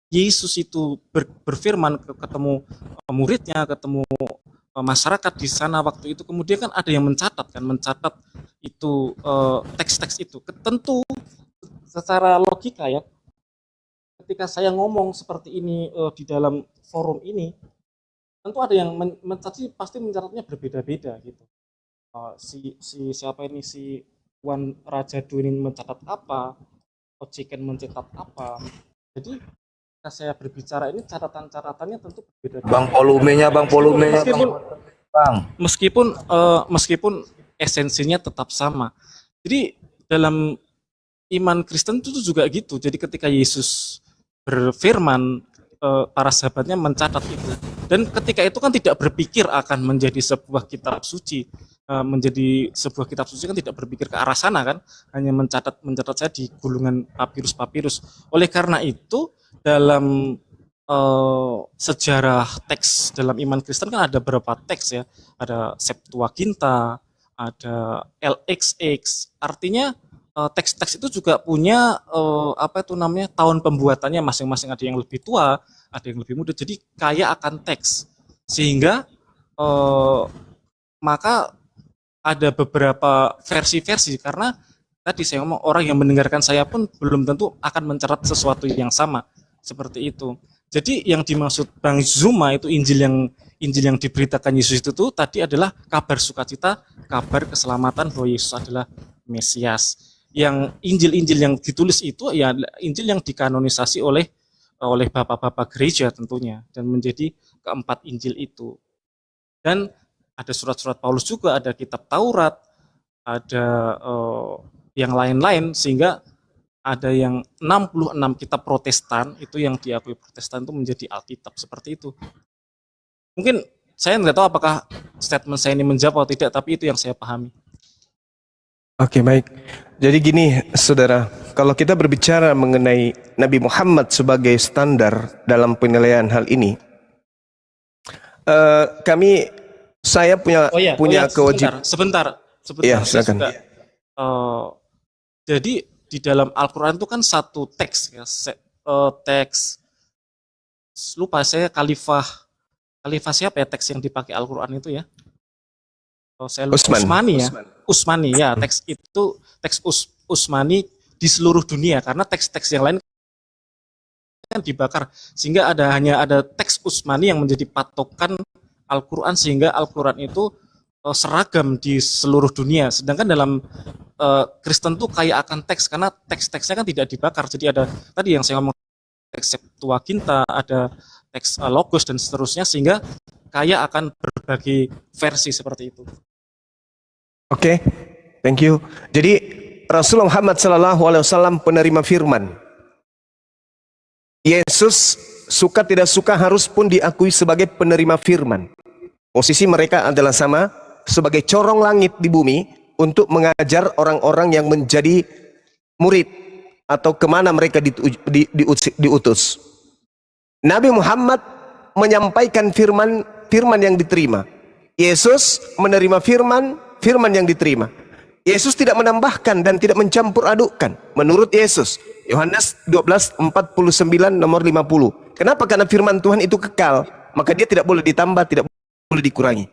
Yesus itu berfirman ketemu muridnya, ketemu masyarakat di sana waktu itu, kemudian kan ada yang mencatat itu teks-teks itu. Tentu secara logika ya, ketika saya ngomong seperti ini di dalam forum ini, tentu ada yang pasti mencatatnya berbeda-beda gitu. Siapa ini, si Wan Rajadu ini mencatat apa, Ojiken mencatat apa. Jadi ketika saya berbicara ini catatan-catatannya tentu berbeda-beda. Bang volumenya Meskipun esensinya tetap sama. Jadi dalam iman Kristen itu juga gitu. Jadi ketika Yesus berfirman, para sahabatnya mencatat itu, dan ketika itu kan tidak berpikir akan menjadi sebuah kitab suci, kan tidak berpikir ke arah sana kan, hanya mencatat saya di gulungan papirus. Oleh karena itu dalam sejarah teks dalam iman Kristen kan ada beberapa teks ya, ada Septuaginta, ada LXX, artinya teks-teks itu juga punya tahun pembuatannya masing-masing, ada yang lebih tua, ada yang lebih muda, jadi kaya akan teks, sehingga maka ada beberapa versi-versi, karena tadi saya ngomong orang yang mendengarkan saya pun belum tentu akan mencatat sesuatu yang sama seperti itu. Jadi yang dimaksud Bang Zuma itu Injil yang diberitakan Yesus itu tuh tadi adalah kabar sukacita, kabar keselamatan bahwa Yesus adalah Mesias. Yang Injil-Injil yang ditulis itu ya Injil yang dikanonisasi oleh bapak-bapak gereja tentunya, dan menjadi keempat Injil itu. Dan ada surat-surat Paulus juga, ada kitab Taurat, ada yang lain-lain, sehingga ada yang 66 kitab Protestan itu yang diakui Protestan itu menjadi Alkitab, seperti itu. Mungkin saya nggak tahu apakah statement saya ini menjawab atau tidak, tapi itu yang saya pahami. Oke, baik. Jadi gini, saudara, kalau kita berbicara mengenai Nabi Muhammad sebagai standar dalam penilaian hal ini, saya punya kewajiban. Sebentar. Ya, silakan. Jadi di dalam Al-Quran itu kan satu teks ya, teks, lupa saya, Khalifah siapa ya teks yang dipakai Al-Quran itu ya? Saya lupa. Usmani ya, teks itu teks Usmani di seluruh dunia, karena teks-teks yang lain kan dibakar, sehingga hanya ada teks Utsmani yang menjadi patokan Al-Quran, sehingga Al-Quran itu seragam di seluruh dunia. Sedangkan dalam Kristen tuh kaya akan teks, karena teks-teksnya kan tidak dibakar. Jadi ada tadi yang saya ngomong, teks Septuaginta, ada teks Logos dan seterusnya, sehingga kaya akan berbagai versi seperti itu. Oke, thank you. Jadi Rasulullah Muhammad SAW penerima firman. Yesus suka tidak suka harus pun diakui sebagai penerima firman. Posisi mereka adalah sama, sebagai corong langit di bumi untuk mengajar orang-orang yang menjadi murid atau kemana mereka diutus. Nabi Muhammad menyampaikan firman yang diterima. Yesus menerima firman yang diterima. Yesus tidak menambahkan dan tidak mencampur adukkan. Menurut Yesus, Yohanes 12:49 nomor 50. Kenapa? Karena firman Tuhan itu kekal, maka dia tidak boleh ditambah, tidak boleh dikurangi.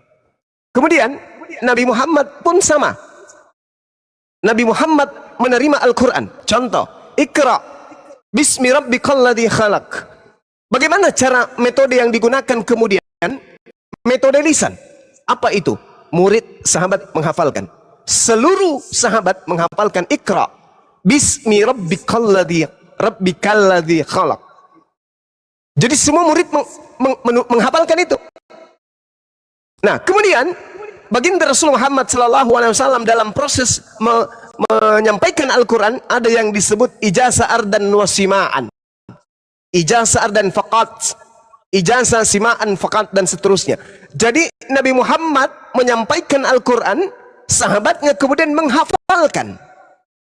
Kemudian Nabi Muhammad pun sama. Nabi Muhammad menerima Al-Quran. Contoh, Iqra bismi rabbikal ladzi khalaq. Bagaimana cara metode yang digunakan kemudian? Metode lisan. Apa itu? Murid sahabat menghafalkan. Seluruh sahabat menghafalkan Iqra bismi rabbikal ladzi khalaq. Jadi semua murid menghafalkan itu. Nah, kemudian baginda Rasulullah Muhammad SAW dalam proses menyampaikan Al-Quran ada yang disebut ijazah ardan wa sima'an, ijazah ardan faqat, ijazah sima'an faqat, dan seterusnya. Jadi Nabi Muhammad menyampaikan Al-Quran, sahabatnya kemudian menghafalkan.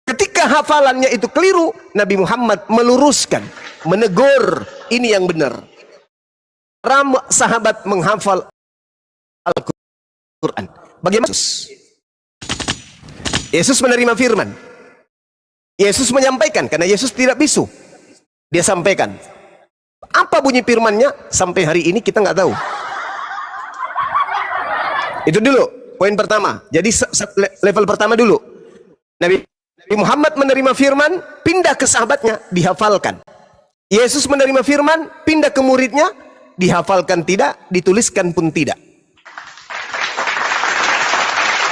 Ketika hafalannya itu keliru, Nabi Muhammad meluruskan, menegur, ini yang benar. Sahabat menghafal Al-Quran. Bagaimana? Yesus menerima firman. Yesus menyampaikan, karena Yesus tidak bisu. Dia sampaikan. Apa bunyi firmannya? Sampai hari ini kita nggak tahu. Itu dulu, poin pertama. Jadi level pertama dulu. Nabi Muhammad menerima firman, pindah ke sahabatnya, dihafalkan. Yesus menerima firman, pindah ke muridnya, dihafalkan tidak, dituliskan pun tidak.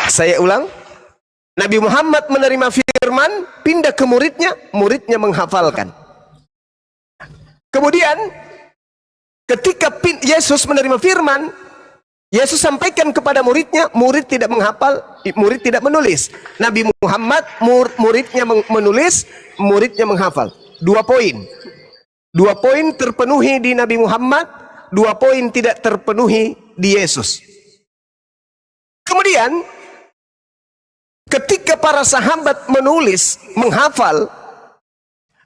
Saya ulang. Nabi Muhammad menerima firman, pindah ke muridnya, muridnya menghafalkan. Kemudian ketika Yesus menerima firman, Yesus sampaikan kepada muridnya, murid tidak menghafal, murid tidak menulis. Nabi Muhammad, muridnya menulis, muridnya menghafal. 2 poin. 2 poin terpenuhi di Nabi Muhammad, 2 poin tidak terpenuhi di Yesus. Kemudian ketika para sahabat menulis, menghafal,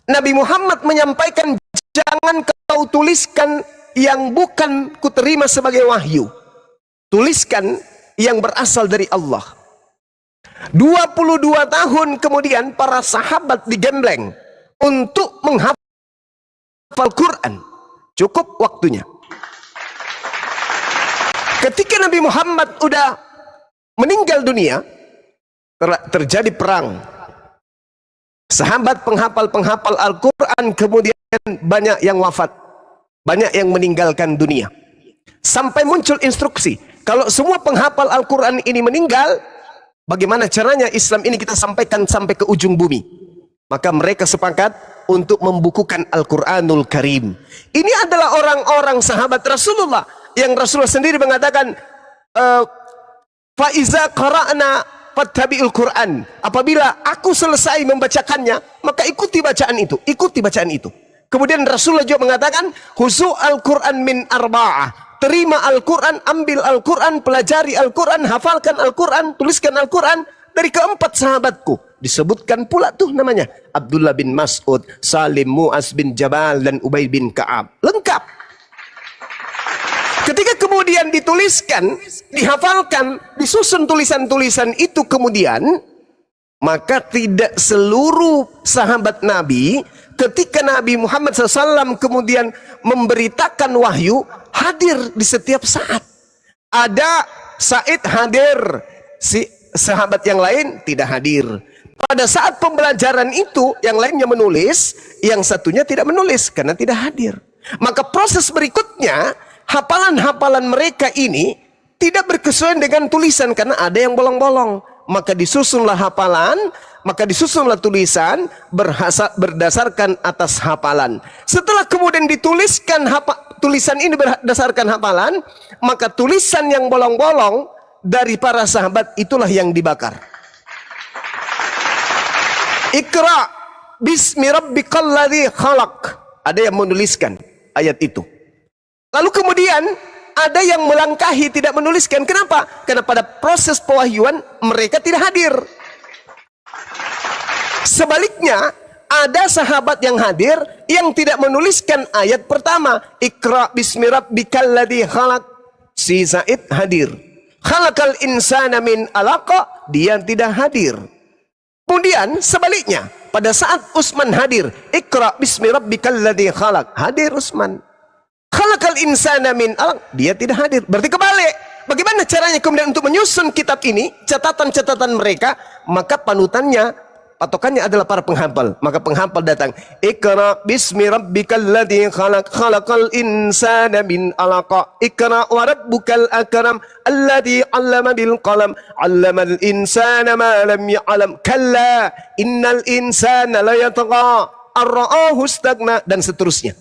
Nabi Muhammad menyampaikan, jangan kau tuliskan yang bukan kuterima sebagai wahyu. Tuliskan yang berasal dari Allah. 22 tahun kemudian para sahabat digembleng untuk menghafal Quran. Cukup waktunya. Ketika Nabi Muhammad udah meninggal dunia, terjadi perang. Sahabat penghafal Al-Quran kemudian banyak yang wafat, banyak yang meninggalkan dunia. Sampai muncul instruksi, kalau semua penghafal Al-Quran ini meninggal, bagaimana caranya Islam ini kita sampaikan sampai ke ujung bumi? Maka mereka sepakat untuk membukukan Al-Quranul Karim. Ini adalah orang-orang sahabat Rasulullah yang Rasulullah sendiri mengatakan, Faiza qara'na fattabi'ul Quran. Apabila aku selesai membacakannya, maka ikuti bacaan itu. Ikuti bacaan itu. Kemudian Rasulullah juga mengatakan, Huzu al-Quran min arba'ah. Terima Al-Quran, ambil Al-Quran, pelajari Al-Quran, hafalkan Al-Quran, tuliskan Al-Quran dari keempat sahabatku. Disebutkan pula tuh namanya. Abdullah bin Mas'ud, Salim, Mu'az bin Jabal, dan Ubay bin Ka'ab. Lengkap. Ketika kemudian dituliskan, dihafalkan, disusun tulisan-tulisan itu kemudian, maka tidak seluruh sahabat Nabi, ketika Nabi Muhammad SAW kemudian memberitakan wahyu, hadir di setiap saat. Ada Said hadir, si sahabat yang lain tidak hadir. Pada saat pembelajaran itu, yang lainnya menulis, yang satunya tidak menulis karena tidak hadir. Maka proses berikutnya, hafalan-hafalan mereka ini tidak berkesesuaian dengan tulisan karena ada yang bolong-bolong. Maka disusunlah hafalan, maka disusunlah tulisan berdasarkan atas hafalan. Setelah kemudian dituliskan tulisan ini berdasarkan hafalan, maka tulisan yang bolong-bolong dari para sahabat itulah yang dibakar. Iqra bismi rabbikal ladzi khalaq. Ada yang menuliskan ayat itu. Lalu kemudian ada yang melangkahi tidak menuliskan. Kenapa? Karena pada proses pewahyuan mereka tidak hadir. Sebaliknya, ada sahabat yang hadir yang tidak menuliskan ayat pertama. Iqra bismi rabbikal ladzi khalaq. Si Zaid hadir. Khalaqal insana min alaqa, dia tidak hadir. Kemudian sebaliknya, pada saat Utsman hadir, Iqra bismi rabbikal ladzi khalaq, hadir Utsman. Khalaqal insana min alaq, dia tidak hadir. Berarti kebalik. Bagaimana caranya kemudian untuk menyusun kitab ini, catatan-catatan mereka? Maka patokannya adalah para penghafal. Maka penghafal datang, Iqra bismi rabbikal ladzi khalaq, khalaqal insana min alaq, Iqra wa rabbukal akram alladzi 'allama bil qalam, 'allamal insana ma lam ya'lam, kalla innal insana la yatgha ar-ra'ahu istagna, dan seterusnya.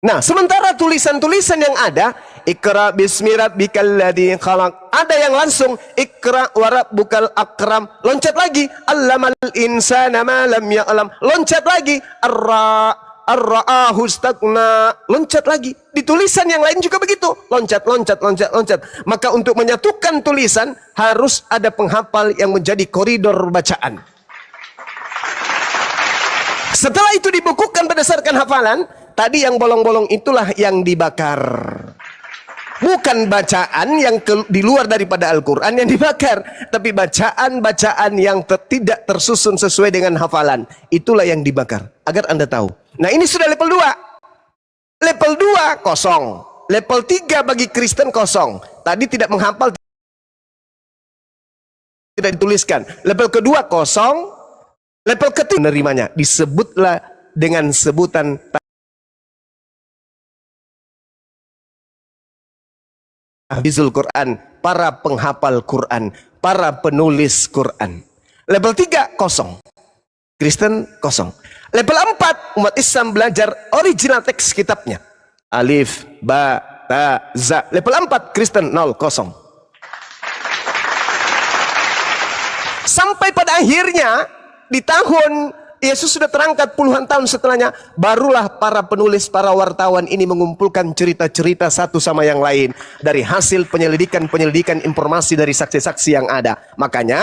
Nah, sementara tulisan-tulisan yang ada, Iqra bismi rabbikal ladzi khalaq, ada yang langsung Iqra wa rabbukal akram, loncat lagi allamal insana ma lam ya'lam, loncat lagi ar-ra'ahu istagna, loncat lagi. Di tulisan yang lain juga begitu, loncat. Maka untuk menyatukan tulisan harus ada penghafal yang menjadi koridor bacaan. Setelah itu dibukukan berdasarkan hafalan, tadi yang bolong-bolong itulah yang dibakar. Bukan bacaan yang di luar daripada Al-Quran yang dibakar, tapi bacaan-bacaan yang tidak tersusun sesuai dengan hafalan. Itulah yang dibakar, agar Anda tahu. Nah, ini sudah level 2. Level 2 kosong. Level 3 bagi Kristen kosong. Tadi tidak menghafal, tidak dituliskan. Level kedua kosong. Level ketiga menerimanya, disebutlah dengan sebutan tahfizul Quran, para penghafal Quran, para penulis Quran. Level 3 kosong. Kristen kosong. Level 4 umat Islam belajar original teks kitabnya. Alif, ba, ta, za. Level 4 Kristen 0 kosong. Sampai pada akhirnya di tahun Yesus sudah terangkat puluhan tahun setelahnya, barulah para penulis, para wartawan ini mengumpulkan cerita-cerita satu sama yang lain dari hasil penyelidikan informasi dari saksi-saksi yang ada. Makanya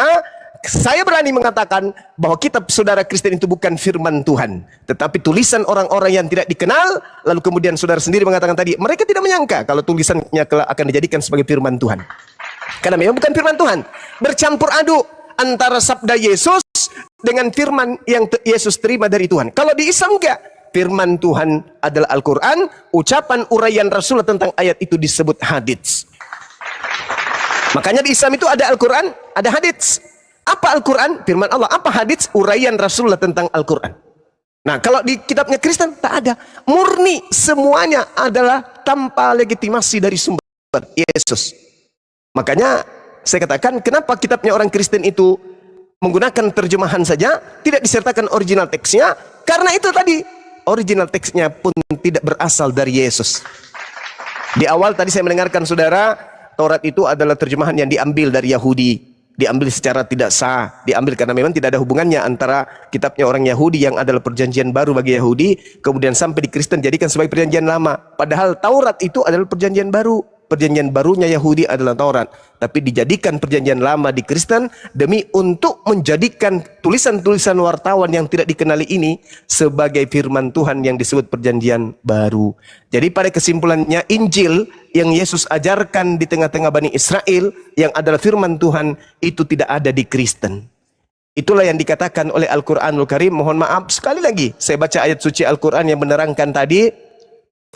saya berani mengatakan bahwa kitab saudara Kristen itu bukan firman Tuhan, tetapi tulisan orang-orang yang tidak dikenal. Lalu kemudian saudara sendiri mengatakan tadi, mereka tidak menyangka kalau tulisannya kelak akan dijadikan sebagai firman Tuhan. Karena memang bukan firman Tuhan. Bercampur aduk antara sabda Yesus dengan firman yang Yesus terima dari Tuhan. Kalau di Islam enggak, firman Tuhan adalah Al-Quran, ucapan uraian Rasul tentang ayat itu disebut hadits. Makanya di Islam itu ada Al-Quran, ada hadits. Apa Al-Quran? Firman Allah. Apa hadits? Uraian Rasulullah tentang Al-Quran. Nah, kalau di kitabnya Kristen tak ada. Murni semuanya adalah tanpa legitimasi dari sumber Yesus. Makanya saya katakan, kenapa kitabnya orang Kristen itu menggunakan terjemahan saja, tidak disertakan original teksnya? Karena itu tadi, original teksnya pun tidak berasal dari Yesus. Di awal tadi saya mendengarkan saudara, Taurat itu adalah terjemahan yang diambil dari Yahudi, diambil secara tidak sah, diambil karena memang tidak ada hubungannya antara kitabnya orang Yahudi yang adalah perjanjian baru bagi Yahudi, kemudian sampai di Kristen jadikan sebagai perjanjian lama. Padahal Taurat itu adalah perjanjian baru. Perjanjian barunya Yahudi adalah Taurat, tapi dijadikan perjanjian lama di Kristen demi untuk menjadikan tulisan-tulisan wartawan yang tidak dikenali ini sebagai firman Tuhan yang disebut perjanjian baru. Jadi pada kesimpulannya, Injil yang Yesus ajarkan di tengah-tengah Bani Israel yang adalah firman Tuhan itu tidak ada di Kristen. Itulah yang dikatakan oleh Al-Quranul Karim. Mohon maaf sekali lagi saya baca ayat suci Al-Quran yang menerangkan tadi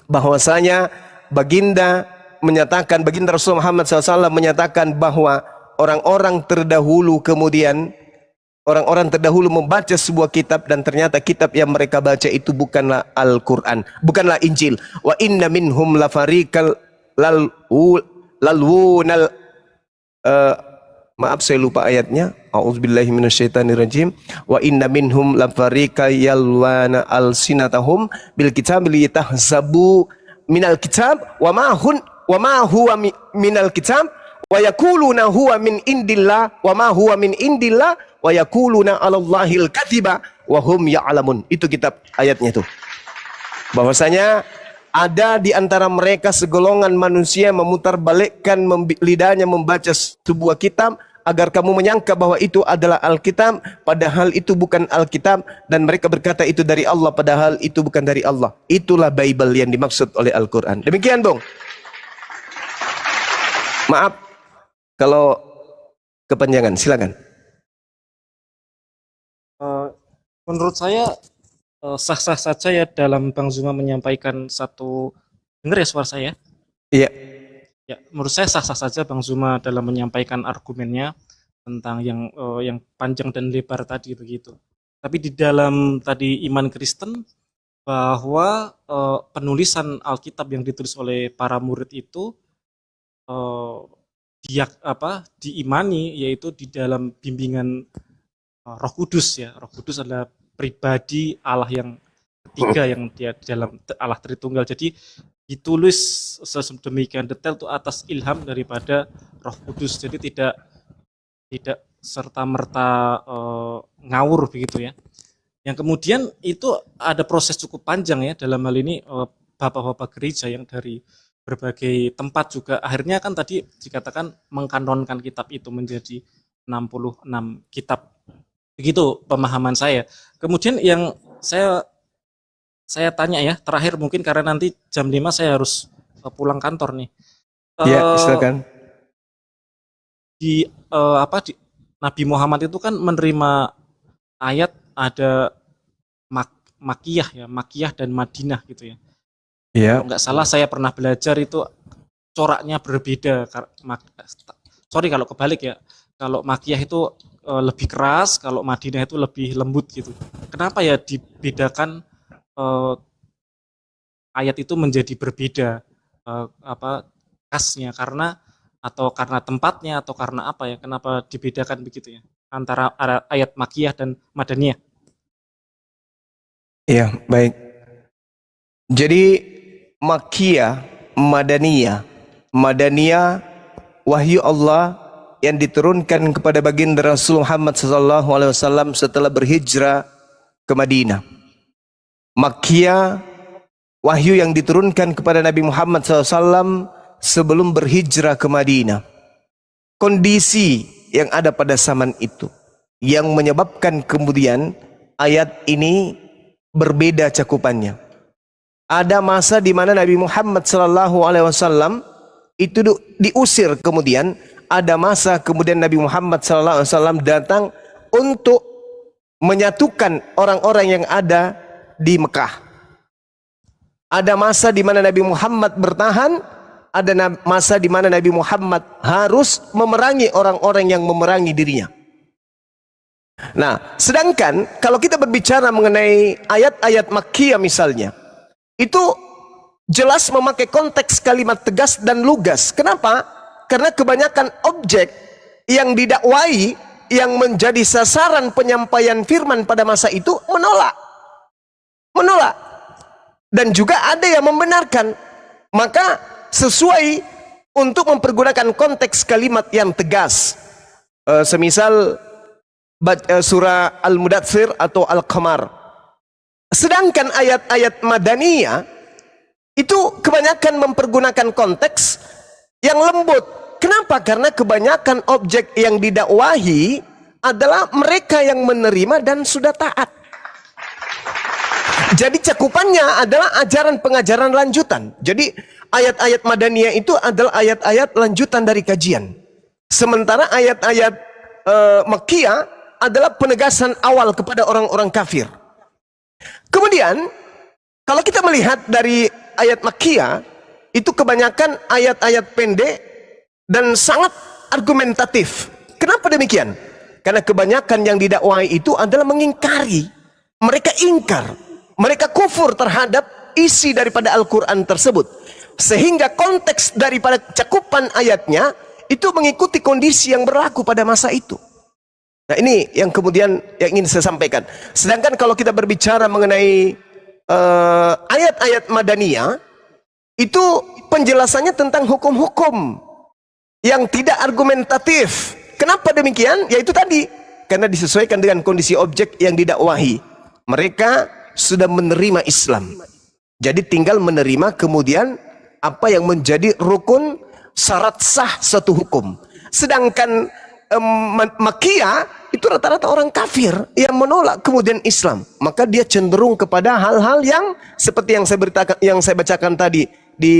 bahwasanya baginda Rasul Muhammad SAW menyatakan bahwa orang-orang terdahulu kemudian orang-orang terdahulu membaca sebuah kitab dan ternyata kitab yang mereka baca itu bukanlah Al-Quran, bukanlah Injil. Wa inna minhum lafariqal lalwunal maaf saya lupa ayatnya. A'udzubillahi minasyaitonirrajim. Wa inna minhum lafariqa yalwana alsinatahum bil kitab liyatahzabu minal kitab wa ma huwa minal kitab wa yaquluna huwa min indillah wa ma huwa min indillah wa yaquluna 'alallahil kadziba wa hum ya'lamun. Itu kitab ayatnya itu. Bahwasanya ada di antara mereka segolongan manusia memutarbalikkan lidahnya membaca sebuah kitab agar kamu menyangka bahwa itu adalah Alkitab, padahal itu bukan Alkitab, dan mereka berkata itu dari Allah, padahal itu bukan dari Allah. Itulah Bible yang dimaksud oleh Al-Quran. Demikian, Bung. Maaf kalau kepanjangan, silakan. Menurut saya sah-sah saja ya dalam Bang Zuma menyampaikan satu, dengar ya suara saya? Iya. Ya, menurut saya sah-sah saja Bang Zuma dalam menyampaikan argumennya tentang yang panjang dan lebar tadi begitu. Tapi di dalam tadi iman Kristen bahwa penulisan Alkitab yang ditulis oleh para murid itu diimani, yaitu di dalam bimbingan Roh Kudus ya. Roh Kudus adalah pribadi Allah yang ketiga yang dia dalam Allah Tritunggal. Jadi ditulis sedemikian detail itu atas ilham daripada Roh Kudus. Jadi tidak serta merta ngawur begitu ya. Yang kemudian itu ada proses cukup panjang ya dalam hal ini bapak-bapak gereja yang dari berbagai tempat juga akhirnya kan tadi dikatakan mengkanonkan kitab itu menjadi 66 kitab. Begitu pemahaman saya. Kemudian yang saya tanya ya, terakhir mungkin karena nanti jam 5 saya harus pulang kantor nih. Ya, silakan. Di Nabi Muhammad itu kan menerima ayat ada Makkiyah dan Madinah gitu ya. Iya. Kalau nggak salah saya pernah belajar itu coraknya berbeda. Sorry kalau kebalik ya. Kalau Makkiyah itu lebih keras, kalau Madinah itu lebih lembut gitu. Kenapa ya dibedakan ayat itu menjadi berbeda khasnya karena tempatnya atau karena apa ya? Kenapa dibedakan begitu ya antara ayat Makkiyah dan Madaniyah? Iya, baik. Jadi Makkiyah, Madaniyah wahyu Allah yang diturunkan kepada baginda Rasul Muhammad SAW setelah berhijrah ke Madinah. Makkiyah, wahyu yang diturunkan kepada Nabi Muhammad SAW sebelum berhijrah ke Madinah. Kondisi yang ada pada zaman itu yang menyebabkan kemudian ayat ini berbeda cakupannya. Ada masa di mana Nabi Muhammad SAW itu diusir, kemudian ada masa kemudian Nabi Muhammad SAW datang untuk menyatukan orang-orang yang ada di Mekah. Ada masa di mana Nabi Muhammad bertahan, ada masa di mana Nabi Muhammad harus memerangi orang-orang yang memerangi dirinya. Nah, sedangkan kalau kita berbicara mengenai ayat-ayat Makkiyah misalnya, itu jelas memakai konteks kalimat tegas dan lugas. Kenapa? Karena kebanyakan objek yang didakwai yang menjadi sasaran penyampaian firman pada masa itu menolak. Dan juga ada yang membenarkan. Maka sesuai untuk mempergunakan konteks kalimat yang tegas. Semisal surah Al-Mudaththir atau Al-Qamar. Sedangkan ayat-ayat Madaniyah itu kebanyakan mempergunakan konteks yang lembut. Kenapa? Karena kebanyakan objek yang didakwahi adalah mereka yang menerima dan sudah taat. Jadi cakupannya adalah ajaran pengajaran lanjutan. Jadi ayat-ayat Madaniyah itu adalah ayat-ayat lanjutan dari kajian. Sementara ayat-ayat Makkiyah adalah penegasan awal kepada orang-orang kafir. Kemudian kalau kita melihat dari ayat Makkiyah, itu kebanyakan ayat-ayat pendek dan sangat argumentatif. Kenapa demikian? Karena kebanyakan yang didakwai itu adalah mengingkari. Mereka ingkar, mereka kufur terhadap isi daripada Al-Quran tersebut. Sehingga konteks daripada cakupan ayatnya itu mengikuti kondisi yang berlaku pada masa itu. Nah, ini yang kemudian yang ingin saya sampaikan. Sedangkan kalau kita berbicara mengenai ayat-ayat Madaniyah, itu penjelasannya tentang hukum-hukum yang tidak argumentatif. Kenapa demikian? Yaitu tadi, karena disesuaikan dengan kondisi objek yang didakwahi. Mereka sudah menerima Islam. Jadi tinggal menerima kemudian apa yang menjadi rukun syarat sah suatu hukum. Sedangkan Makkiyah itu rata-rata orang kafir yang menolak kemudian Islam. Maka dia cenderung kepada hal-hal yang seperti yang saya bacakan tadi di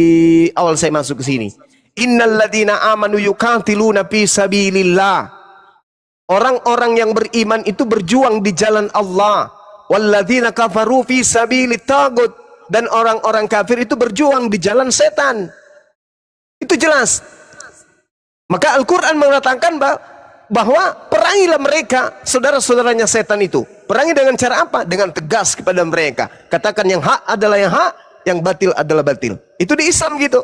awal saya masuk ke sini. Innalladzina amanu yuqatiluna fi sabilillah. Orang-orang yang beriman itu berjuang di jalan Allah. Walladzina kafaru fi sabilit tagut. Dan orang-orang kafir itu berjuang di jalan setan. Itu jelas. Maka Al-Quran mengatakan bahwa perangilah mereka, saudara-saudaranya setan itu. Perangi dengan cara apa? Dengan tegas kepada mereka. Katakan yang hak adalah yang hak, yang batil adalah batil. Itu di Islam gitu.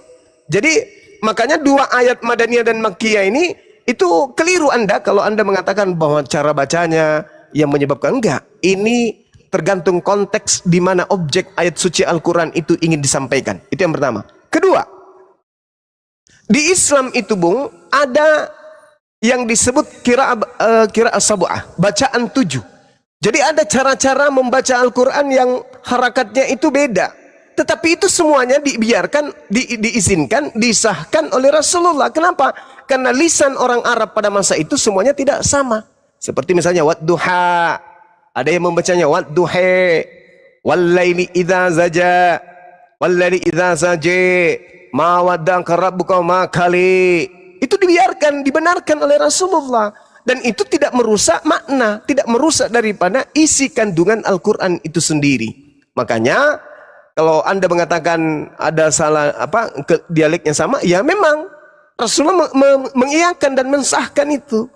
Jadi makanya dua ayat Madaniyah dan Makkiyah ini itu keliru Anda kalau Anda mengatakan bahwa cara bacanya yang menyebabkan. Enggak. Ini tergantung konteks di mana objek ayat suci Al-Quran itu ingin disampaikan. Itu yang pertama. Kedua, di Islam itu Bung, ada yang disebut qiraah sab'ah, bacaan 7. Jadi ada cara-cara membaca Al-Quran yang harakatnya itu beda. Tetapi itu semuanya dibiarkan, diizinkan, disahkan oleh Rasulullah. Kenapa? Karena lisan orang Arab pada masa itu semuanya tidak sama. Seperti misalnya wadduha, ada yang membacanya wadduha, wallaili idza zaja, wallaili idza saja, ma wadda'aka rabbuka ma kali. Itu dibiarkan, dibenarkan oleh Rasulullah. Dan itu tidak merusak makna, tidak merusak daripada isi kandungan Al-Quran itu sendiri. Makanya kalau Anda mengatakan ada salah dialeknya sama, ya memang Rasulullah mengiyakan dan mensahkan itu.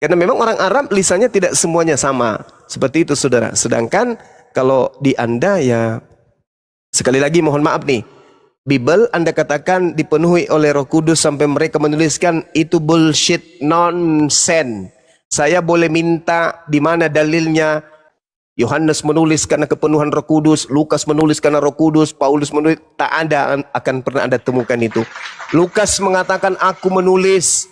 Karena memang orang Arab lisannya tidak semuanya sama. Seperti itu saudara. Sedangkan kalau di Anda ya, sekali lagi mohon maaf nih, Bible Anda katakan dipenuhi oleh Roh Kudus sampai mereka menuliskan itu bullshit, nonsense. Saya boleh minta di mana dalilnya? Yohanes menulis karena kepenuhan Roh Kudus, Lukas menulis karena Roh Kudus, Paulus menulis, tak ada akan pernah Anda temukan itu. Lukas mengatakan aku menulis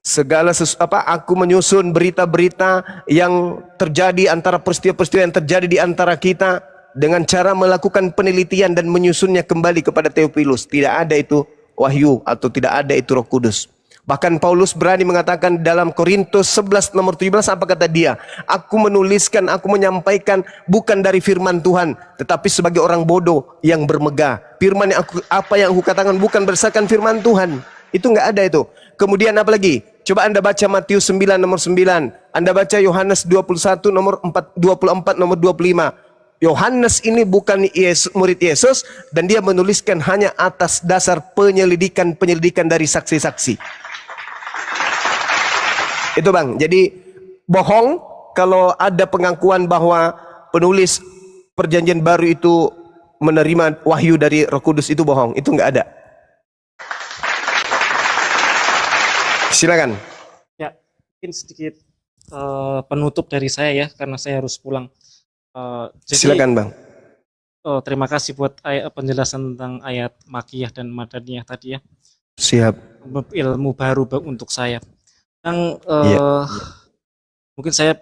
segala aku menyusun berita-berita yang terjadi antara peristiwa-peristiwa yang terjadi di antara kita dengan cara melakukan penelitian dan menyusunnya kembali kepada Theophilus. Tidak ada itu wahyu atau tidak ada itu Roh Kudus. Bahkan Paulus berani mengatakan dalam Korintus 11 nomor 17 apa kata dia? Aku menuliskan, aku menyampaikan bukan dari firman Tuhan, tetapi sebagai orang bodoh yang bermegah. Firman yang apa yang aku katakan bukan berdasarkan firman Tuhan. Itu enggak ada itu. Kemudian apa lagi? Coba Anda baca Matius 9 nomor 9. Anda baca Yohanes 21 nomor 24 nomor 25. Yohanes ini bukan murid Yesus dan dia menuliskan hanya atas dasar penyelidikan dari saksi-saksi. Itu Bang. Jadi bohong kalau ada pengakuan bahwa penulis Perjanjian Baru itu menerima wahyu dari Roh Kudus, itu bohong. Itu enggak ada. Silakan. Ya, mungkin sedikit penutup dari saya ya, karena saya harus pulang. Jadi, silakan Bang. Terima kasih buat penjelasan tentang ayat Makkiyah dan Madaniyah tadi ya. Siap. Ilmu baru untuk saya. Yang mungkin saya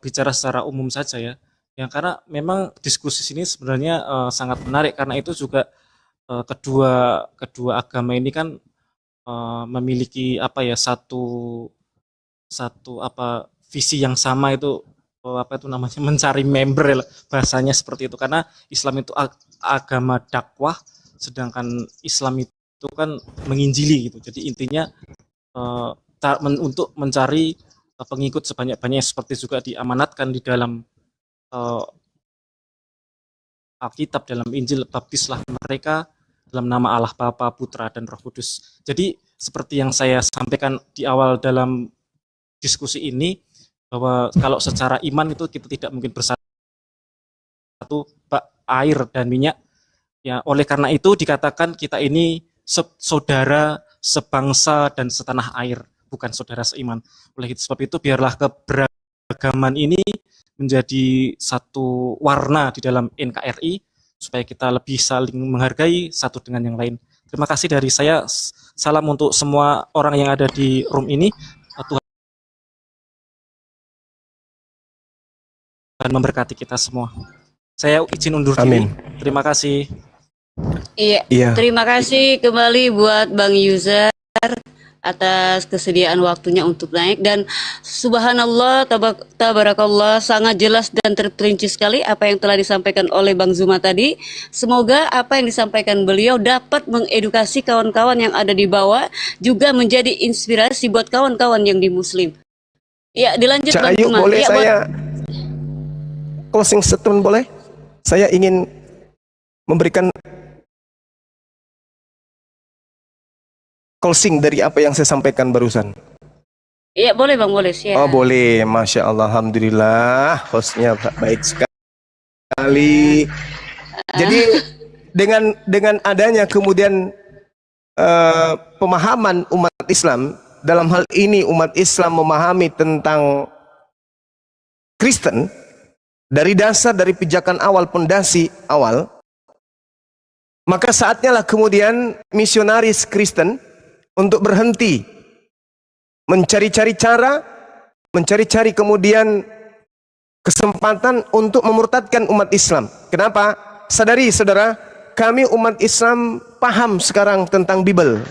bicara secara umum saja ya. Yang karena memang diskusi sini sebenarnya sangat menarik karena itu juga kedua agama ini kan memiliki satu visi yang sama, itu namanya mencari member, bahasanya seperti itu, karena Islam itu agama dakwah sedangkan Islam itu kan menginjili gitu. Jadi intinya untuk mencari pengikut sebanyak-banyaknya seperti juga diamanatkan di dalam Alkitab, dalam Injil, baptislah mereka dalam nama Allah Bapa, Putra, dan Roh Kudus. Jadi seperti yang saya sampaikan di awal dalam diskusi ini, bahwa kalau secara iman itu kita tidak mungkin bersatu air dan minyak. Ya, oleh karena itu dikatakan kita ini saudara sebangsa dan setanah air, bukan saudara seiman. Oleh sebab itu biarlah keberagaman ini menjadi satu warna di dalam NKRI supaya kita lebih saling menghargai satu dengan yang lain. Terima kasih dari saya. Salam untuk semua orang yang ada di room ini. Tuhan memberkati kita semua. Saya izin undur diri. Amin. Terima kasih. Iya, Iya. terima kasih kembali buat Bang User atas kesediaan waktunya untuk naik, dan subhanallah, tabarakallah, sangat jelas dan terperinci sekali apa yang telah disampaikan oleh Bang Zuma tadi. Semoga apa yang disampaikan beliau dapat mengedukasi kawan-kawan yang ada di bawah, juga menjadi inspirasi buat kawan-kawan yang di Muslim. Ya, dilanjut Cak Bang Ayu, Zuma. boleh Ya, saya closing statement boleh? Saya ingin memberikan closing dari apa yang saya sampaikan barusan. Iya, boleh Bang, boleh. Oh boleh, Masya Allah, Alhamdulillah, hostnya baik sekali. Jadi dengan adanya kemudian pemahaman umat Islam, dalam hal ini umat Islam memahami tentang Kristen, dari dasar, dari pijakan awal, pondasi awal, maka saatnya lah kemudian misionaris Kristen untuk berhenti mencari-cari cara, mencari-cari kemudian kesempatan untuk memurtadkan umat Islam. Kenapa? Sadari saudara, kami umat Islam paham sekarang tentang Bible.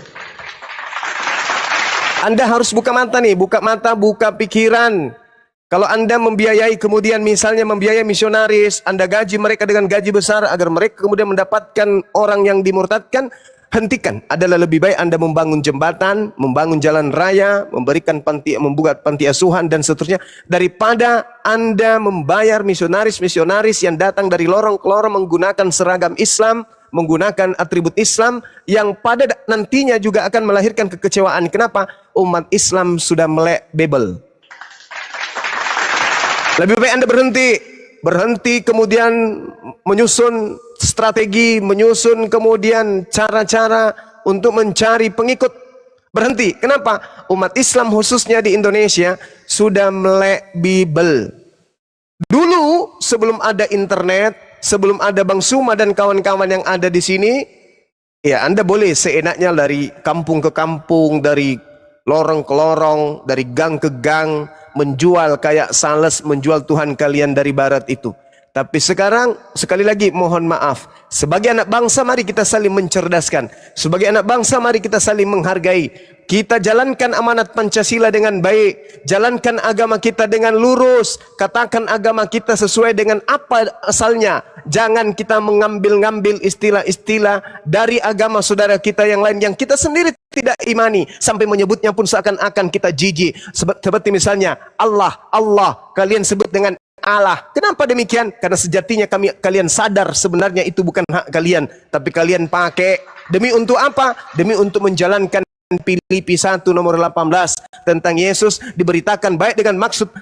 Anda harus buka mata nih, buka mata, buka pikiran. Kalau Anda membiayai kemudian misalnya membiayai misionaris, Anda gaji mereka dengan gaji besar agar mereka kemudian mendapatkan orang yang dimurtadkan, hentikan. Adalah lebih baik Anda membangun jembatan, membangun jalan raya, memberikan membuat panti asuhan dan seterusnya, daripada Anda membayar misionaris-misionaris yang datang dari lorong ke lorong menggunakan seragam Islam, menggunakan atribut Islam yang pada nantinya juga akan melahirkan kekecewaan. Kenapa? Umat Islam sudah melek Bible. Lebih baik Anda berhenti kemudian menyusun strategi, menyusun kemudian cara-cara untuk mencari pengikut. Berhenti. Kenapa? Umat Islam khususnya di Indonesia sudah melek Bible. Dulu sebelum ada internet, sebelum ada Bang Suma dan kawan-kawan yang ada di sini, ya Anda boleh seenaknya dari kampung ke kampung, dari lorong ke lorong, dari gang ke gang, menjual kayak sales, menjual Tuhan kalian dari barat itu. Tapi sekarang, sekali lagi mohon maaf, sebagai anak bangsa mari kita saling mencerdaskan. Sebagai anak bangsa mari kita saling menghargai. Kita jalankan amanat Pancasila dengan baik. Jalankan agama kita dengan lurus. Katakan agama kita sesuai dengan apa asalnya. Jangan kita mengambil-ngambil istilah-istilah dari agama saudara kita yang lain yang kita sendiri tidak imani. Sampai menyebutnya pun seakan-akan kita jijik. Seperti misalnya Allah, Allah. Kalian sebut dengan Allah. Kenapa demikian? Karena sejatinya kalian sadar sebenarnya itu bukan hak kalian, tapi kalian pakai demi untuk apa? Demi untuk menjalankan Filipi 1 nomor 18 tentang Yesus diberitakan baik dengan maksud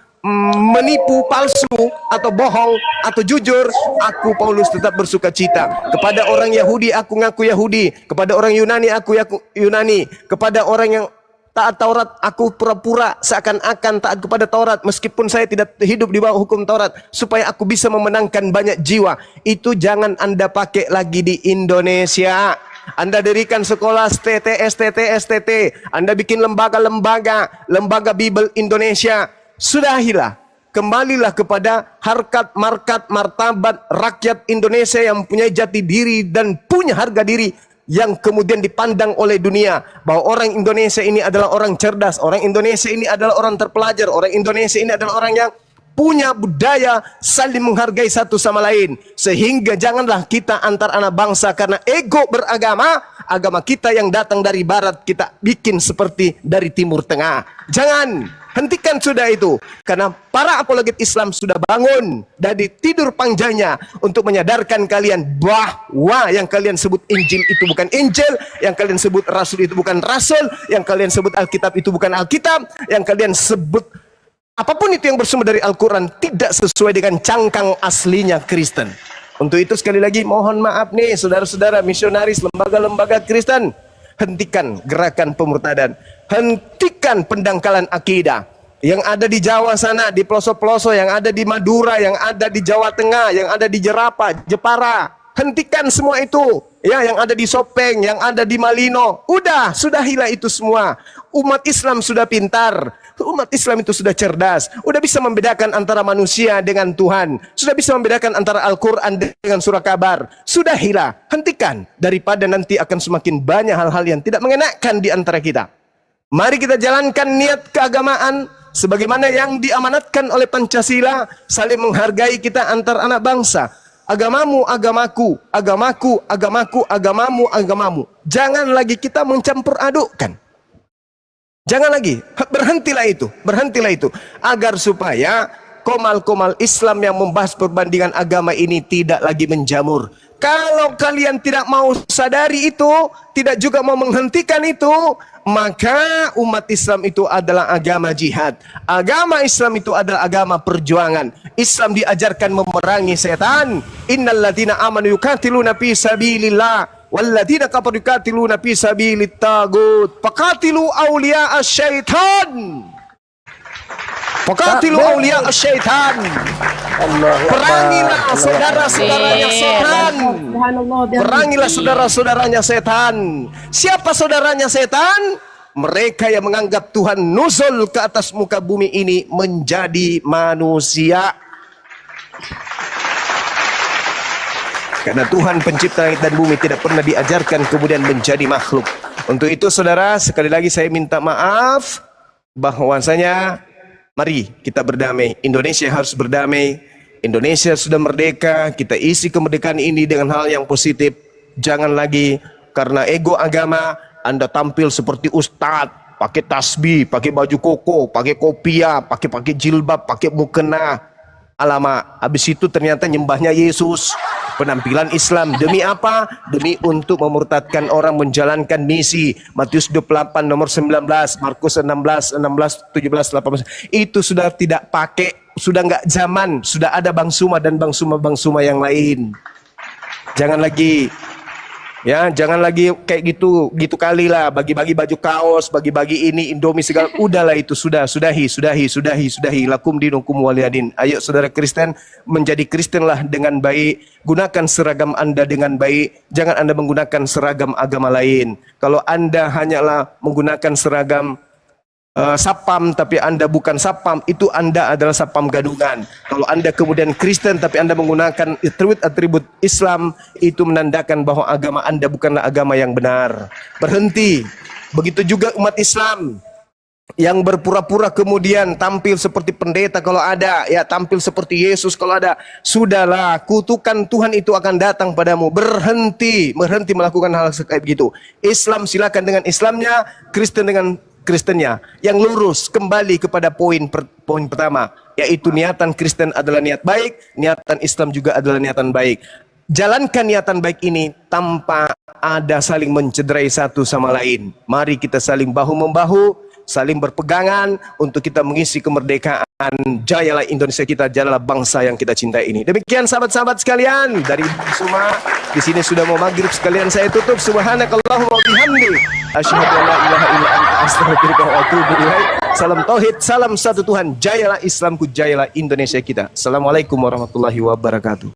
menipu palsu atau bohong atau jujur. Aku Paulus tetap bersuka cita. Kepada orang Yahudi aku ngaku Yahudi, kepada orang Yunani aku Yunani, kepada orang yang taat Taurat aku pura-pura seakan-akan taat kepada Taurat meskipun saya tidak hidup di bawah hukum Taurat, supaya aku bisa memenangkan banyak jiwa. Itu jangan Anda pakai lagi di Indonesia. Anda dirikan sekolah STT, Anda bikin lembaga Bible Indonesia. Sudahilah, kembalilah kepada harkat, markat, martabat rakyat Indonesia yang punya jati diri dan punya harga diri, yang kemudian dipandang oleh dunia bahwa orang Indonesia ini adalah orang cerdas, orang Indonesia ini adalah orang terpelajar, orang Indonesia ini adalah orang yang punya budaya saling menghargai satu sama lain. Sehingga janganlah kita antar anak bangsa karena ego beragama, agama kita yang datang dari barat kita bikin seperti dari timur tengah. Jangan, hentikan sudah itu. Karena para apologet Islam sudah bangun dari tidur panjangnya untuk menyadarkan kalian bahwa yang kalian sebut Injil itu bukan Injil, yang kalian sebut Rasul itu bukan Rasul, yang kalian sebut Alkitab itu bukan Alkitab, yang kalian sebut Apapun itu yang bersumber dari Al-Quran tidak sesuai dengan cangkang aslinya Kristen. Untuk itu sekali lagi mohon maaf nih saudara-saudara misionaris lembaga-lembaga Kristen. Hentikan gerakan pemurtadan. Hentikan pendangkalan akidah. Yang ada di Jawa sana, di pelosok-pelosok, yang ada di Madura, yang ada di Jawa Tengah, yang ada di Jerapa, Jepara. Hentikan semua itu. Ya, yang ada di Sopeng, yang ada di Malino. Udah, sudahilah itu semua. Umat Islam sudah pintar. Umat Islam itu sudah cerdas. Udah bisa membedakan antara manusia dengan Tuhan. Sudah bisa membedakan antara Al-Quran dengan surah kabar. Sudahilah, hentikan. Daripada nanti akan semakin banyak hal-hal yang tidak mengenakan di antara kita. Mari kita jalankan niat keagamaan sebagaimana yang diamanatkan oleh Pancasila, saling menghargai kita antar anak bangsa. Agamamu, agamaku, agamaku, agamaku, agamamu, agamamu. Jangan lagi kita mencampur adukkan. Jangan lagi, berhentilah itu, agar supaya komal-komal Islam yang membahas perbandingan agama ini tidak lagi menjamur. Kalau kalian tidak mau sadari itu, tidak juga mau menghentikan itu, maka umat Islam itu adalah agama jihad. Agama Islam itu adalah agama perjuangan. Islam diajarkan memerangi setan. Innalladzina amanu yuqatiluna fi sabilillah walladzina kafaru yuqatiluna fi sabilit tagut. Faqatilu awliya asyaitan. Faqatilu awliya asyaitan. Perangilah saudara-saudaranya setan. Perangilah saudara-saudaranya setan. Siapa saudaranya setan? Mereka yang menganggap Tuhan nuzul ke atas muka bumi ini menjadi manusia. Karena Tuhan pencipta langit dan bumi tidak pernah diajarkan kemudian menjadi makhluk. Untuk itu saudara, sekali lagi saya minta maaf bahwasanya mari kita berdamai. Indonesia harus berdamai. Indonesia sudah merdeka. Kita isi kemerdekaan ini dengan hal yang positif. Jangan lagi karena ego agama Anda tampil seperti ustadz, pakai tasbih, pakai baju koko, pakai kopiah, pakai jilbab, pakai mukena. Alamak, habis itu ternyata nyembahnya Yesus. Penampilan Islam demi apa? Demi untuk memurtadkan orang menjalankan misi. Matius 28 nomor 19, Markus 16, 17, 18. Itu sudah tidak pakai, sudah nggak zaman, sudah ada Bang Suma dan Bang Suma yang lain. Jangan lagi jangan lagi kayak gitu kali lah, bagi-bagi baju kaos, bagi-bagi ini Indomie segala. Udahlah itu, sudahi. Lakum dinukum waliyadin. Ayo saudara Kristen, menjadi Kristen lah dengan baik. Gunakan seragam Anda dengan baik. Jangan Anda menggunakan seragam agama lain. Kalau Anda hanyalah menggunakan seragam sapam tapi Anda bukan sapam, itu Anda adalah sapam gadungan. Kalau Anda kemudian Kristen tapi Anda menggunakan atribut Islam, itu menandakan bahwa agama Anda bukanlah agama yang benar. Berhenti. Begitu juga umat Islam yang berpura-pura kemudian tampil seperti pendeta kalau ada, ya tampil seperti Yesus kalau ada. Sudahlah, kutukan Tuhan itu akan datang padamu. Berhenti melakukan hal kayak begitu. Islam silakan dengan Islamnya, Kristen dengan Kristennya. Yang lurus kembali kepada poin pertama, yaitu niatan Kristen adalah niat baik, niatan Islam juga adalah niatan baik. Jalankan niatan baik ini tanpa ada saling mencederai satu sama lain. Mari kita saling bahu-membahu, saling berpegangan untuk kita mengisi kemerdekaan. Jayalah Indonesia kita, jayalah bangsa yang kita cintai ini. Demikian sahabat-sahabat sekalian, dari semua di sini sudah mau maghrib, sekalian saya tutup. Subhanakallahumma wa bihamdi, asyhadu an la ilaha illa anta, astaghfiruka wa atubu ilaik. Salam tauhid, salam satu Tuhan. Jayalah Islamku, jayalah Indonesia kita. Assalamualaikum warahmatullahi wabarakatuh.